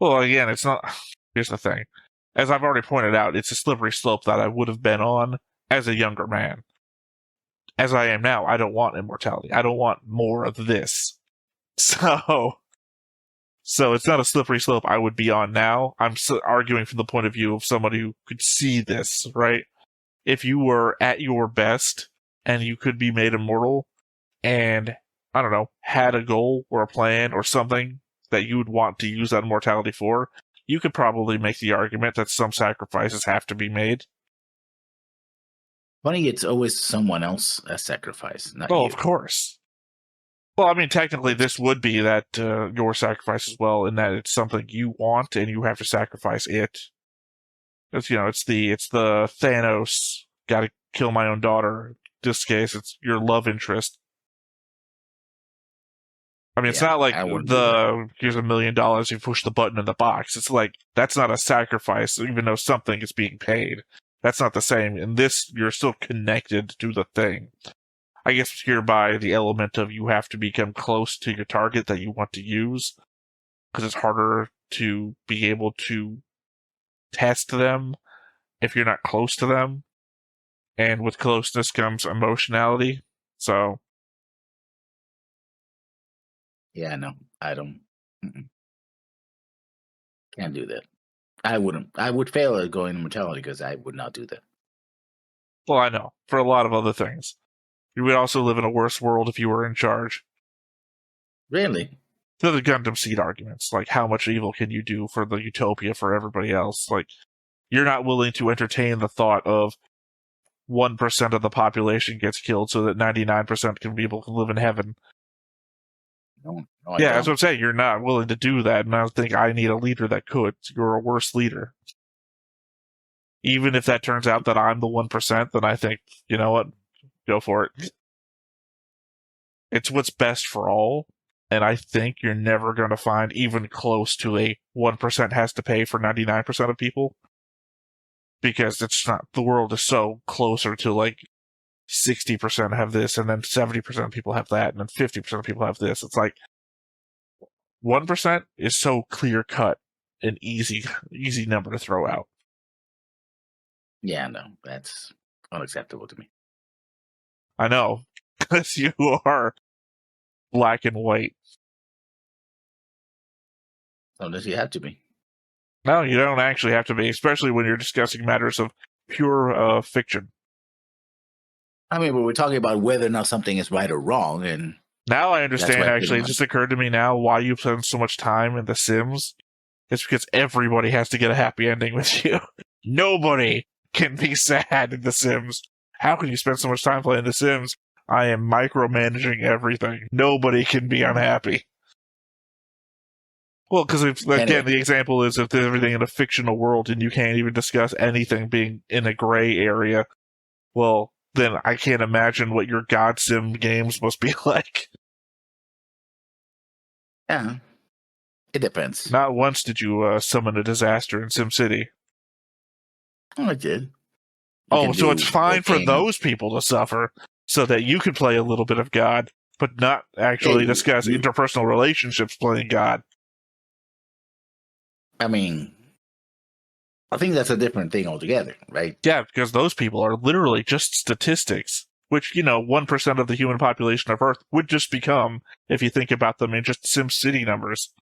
Well, again, it's not... Here's the thing. As I've already pointed out, it's a slippery slope that I would have been on as a younger man. As I am now, I don't want immortality. I don't want more of this. So it's not a slippery slope I would be on now. I'm arguing from the point of view of somebody who could see this, right? If you were at your best and you could be made immortal and, I don't know, had a goal or a plan or something that you would want to use that immortality for, you could probably make the argument that some sacrifices have to be made. Funny, it's always someone else a sacrifice, not you. Of course. Well, I mean, technically, this would be that your sacrifice as well, in that it's something you want and you have to sacrifice it. It's it's the Thanos gotta kill my own daughter. In this case, it's your love interest. I mean, it's not like here's $1 million, you push the button in the box. It's like, that's not a sacrifice, even though something is being paid. That's not the same. In this, you're still connected to the thing. I guess hereby the element of you have to become close to your target that you want to use. because it's harder to be able to test them if you're not close to them. And with closeness comes emotionality. So. Yeah, no, I don't. Can't do that. I wouldn't. I would fail at going to mortality because I would not do that. Well, I know. For a lot of other things. You would also live in a worse world if you were in charge. Really? They're the Gundam Seed arguments. Like, how much evil can you do for the utopia for everybody else? Like, you're not willing to entertain the thought of 1% of the population gets killed so that 99% of people can live in heaven. No, yeah, that's what I'm saying. You're not willing to do that, and I think I need a leader that could. You're a worse leader. Even if that turns out that I'm the 1%, then I think, you know what? Go for it. It's what's best for all, and I think you're never going to find even close to a 1% has to pay for 99% of people. Because it's not, the world is so closer to like 60% have this, and then 70% of people have that, and then 50% of people have this. It's like 1% is so clear cut, an easy number to throw out. Yeah, no, that's unacceptable to me. I know, because you are black and white. Unless you have to be. No, you don't actually have to be, especially when you're discussing matters of pure fiction. I mean, but we're talking about whether or not something is right or wrong, and now I understand. Actually, it just occurred to me now why you spend so much time in The Sims. It's because everybody has to get a happy ending with you. Nobody can be sad in The Sims. How can you spend so much time playing The Sims? I am micromanaging everything. Nobody can be unhappy. Well, because again, the example is if there's everything in a fictional world and you can't even discuss anything being in a gray area, well, then I can't imagine what your God Sim games must be like. Yeah, it depends. Not once did you summon a disaster in SimCity. Oh, I did. So it's fine for those people to suffer so that you can play a little bit of God, but not actually discuss interpersonal relationships playing God. I mean, I think that's a different thing altogether, right? Yeah, because those people are literally just statistics, which, 1% of the human population of Earth would just become if you think about them in just SimCity numbers.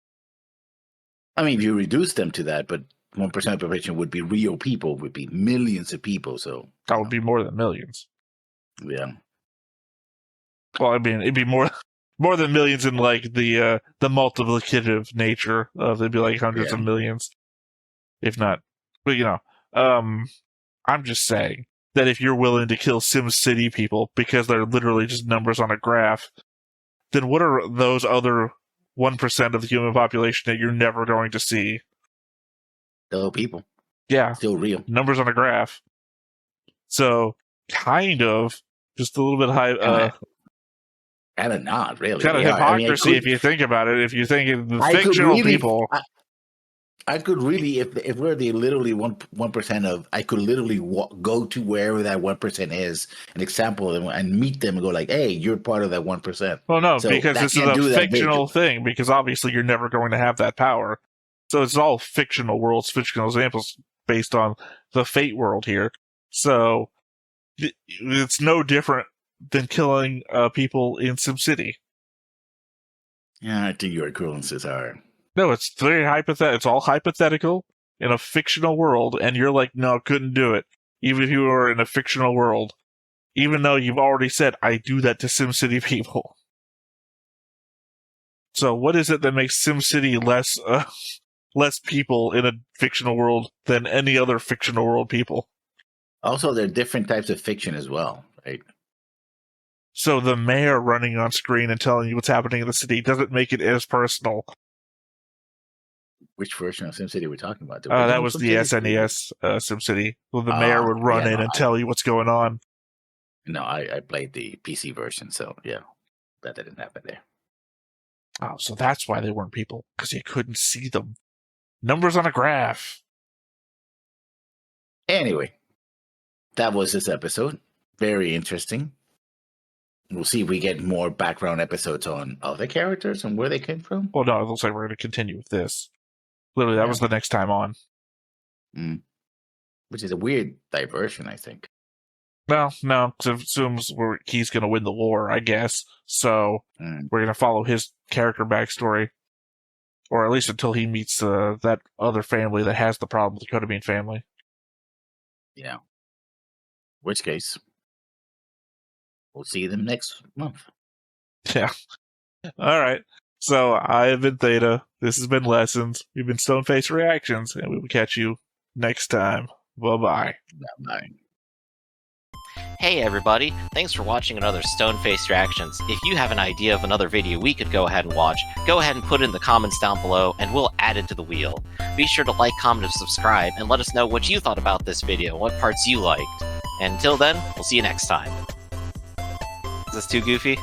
I mean, if you reduce them to that, but 1% of the population would be real people, would be millions of people, so... That would be more than millions. Yeah. Well, I mean, it'd be more than millions in, like, the multiplicative nature of it'd be like hundreds of millions, if not. But, I'm just saying that if you're willing to kill SimCity people because they're literally just numbers on a graph, then what are those other 1% of the human population that you're never going to see? Still people. Yeah. Still real. Numbers on a graph. So, kind of, just a little bit high... kind of not, really. Kind of hypocrisy if you think about it. If you think the fictional people... I could really, if we're the literally 1% of, I could literally go to wherever that 1% is and example them and meet them and go like, hey, you're part of that 1%. Well, no, so because this is a fictional thing, because obviously you're never going to have that power. So it's all fictional worlds, fictional examples based on the Fate world here. So it's no different than killing people in SimCity. Yeah, I think your equivalences are... No, it's very hypothetical. It's all hypothetical in a fictional world, and you're like, no, couldn't do it. Even if you were in a fictional world. Even though you've already said, I do that to SimCity people. So what is it that makes SimCity less people in a fictional world than any other fictional world people? Also, there are different types of fiction as well, right? So the mayor running on screen and telling you what's happening in the city doesn't make it as personal. Which version of SimCity are we talking about? That was the SNES SimCity. Well, the mayor would run in and tell you what's going on. No, I played the PC version, so yeah, that didn't happen there. Oh, so that's why they weren't people, because you couldn't see them. Numbers on a graph. Anyway, that was this episode. Very interesting. We'll see if we get more background episodes on other characters and where they came from. Well, no, it looks like we're going to continue with this. Literally, that was the next time on. Which is a weird diversion, I think. Well, no, because it assumes he's going to win the war, I guess. So we're going to follow his character backstory. Or at least until he meets that other family that has the problem with the Kodabean family. Yeah. Which case, we'll see them next month. Yeah. All right. So I have been Theta. This has been Lessons. We've been Stoneface Reactions, and we will catch you next time. Bye-bye. Bye. Hey everybody, thanks for watching another Stoneface Reactions. If you have an idea of another video we could go ahead and watch, go ahead and put it in the comments down below and we'll add it to the wheel. Be sure to like, comment, and subscribe, and let us know what you thought about this video, what parts you liked. And until then, we'll see you next time. Is this too goofy?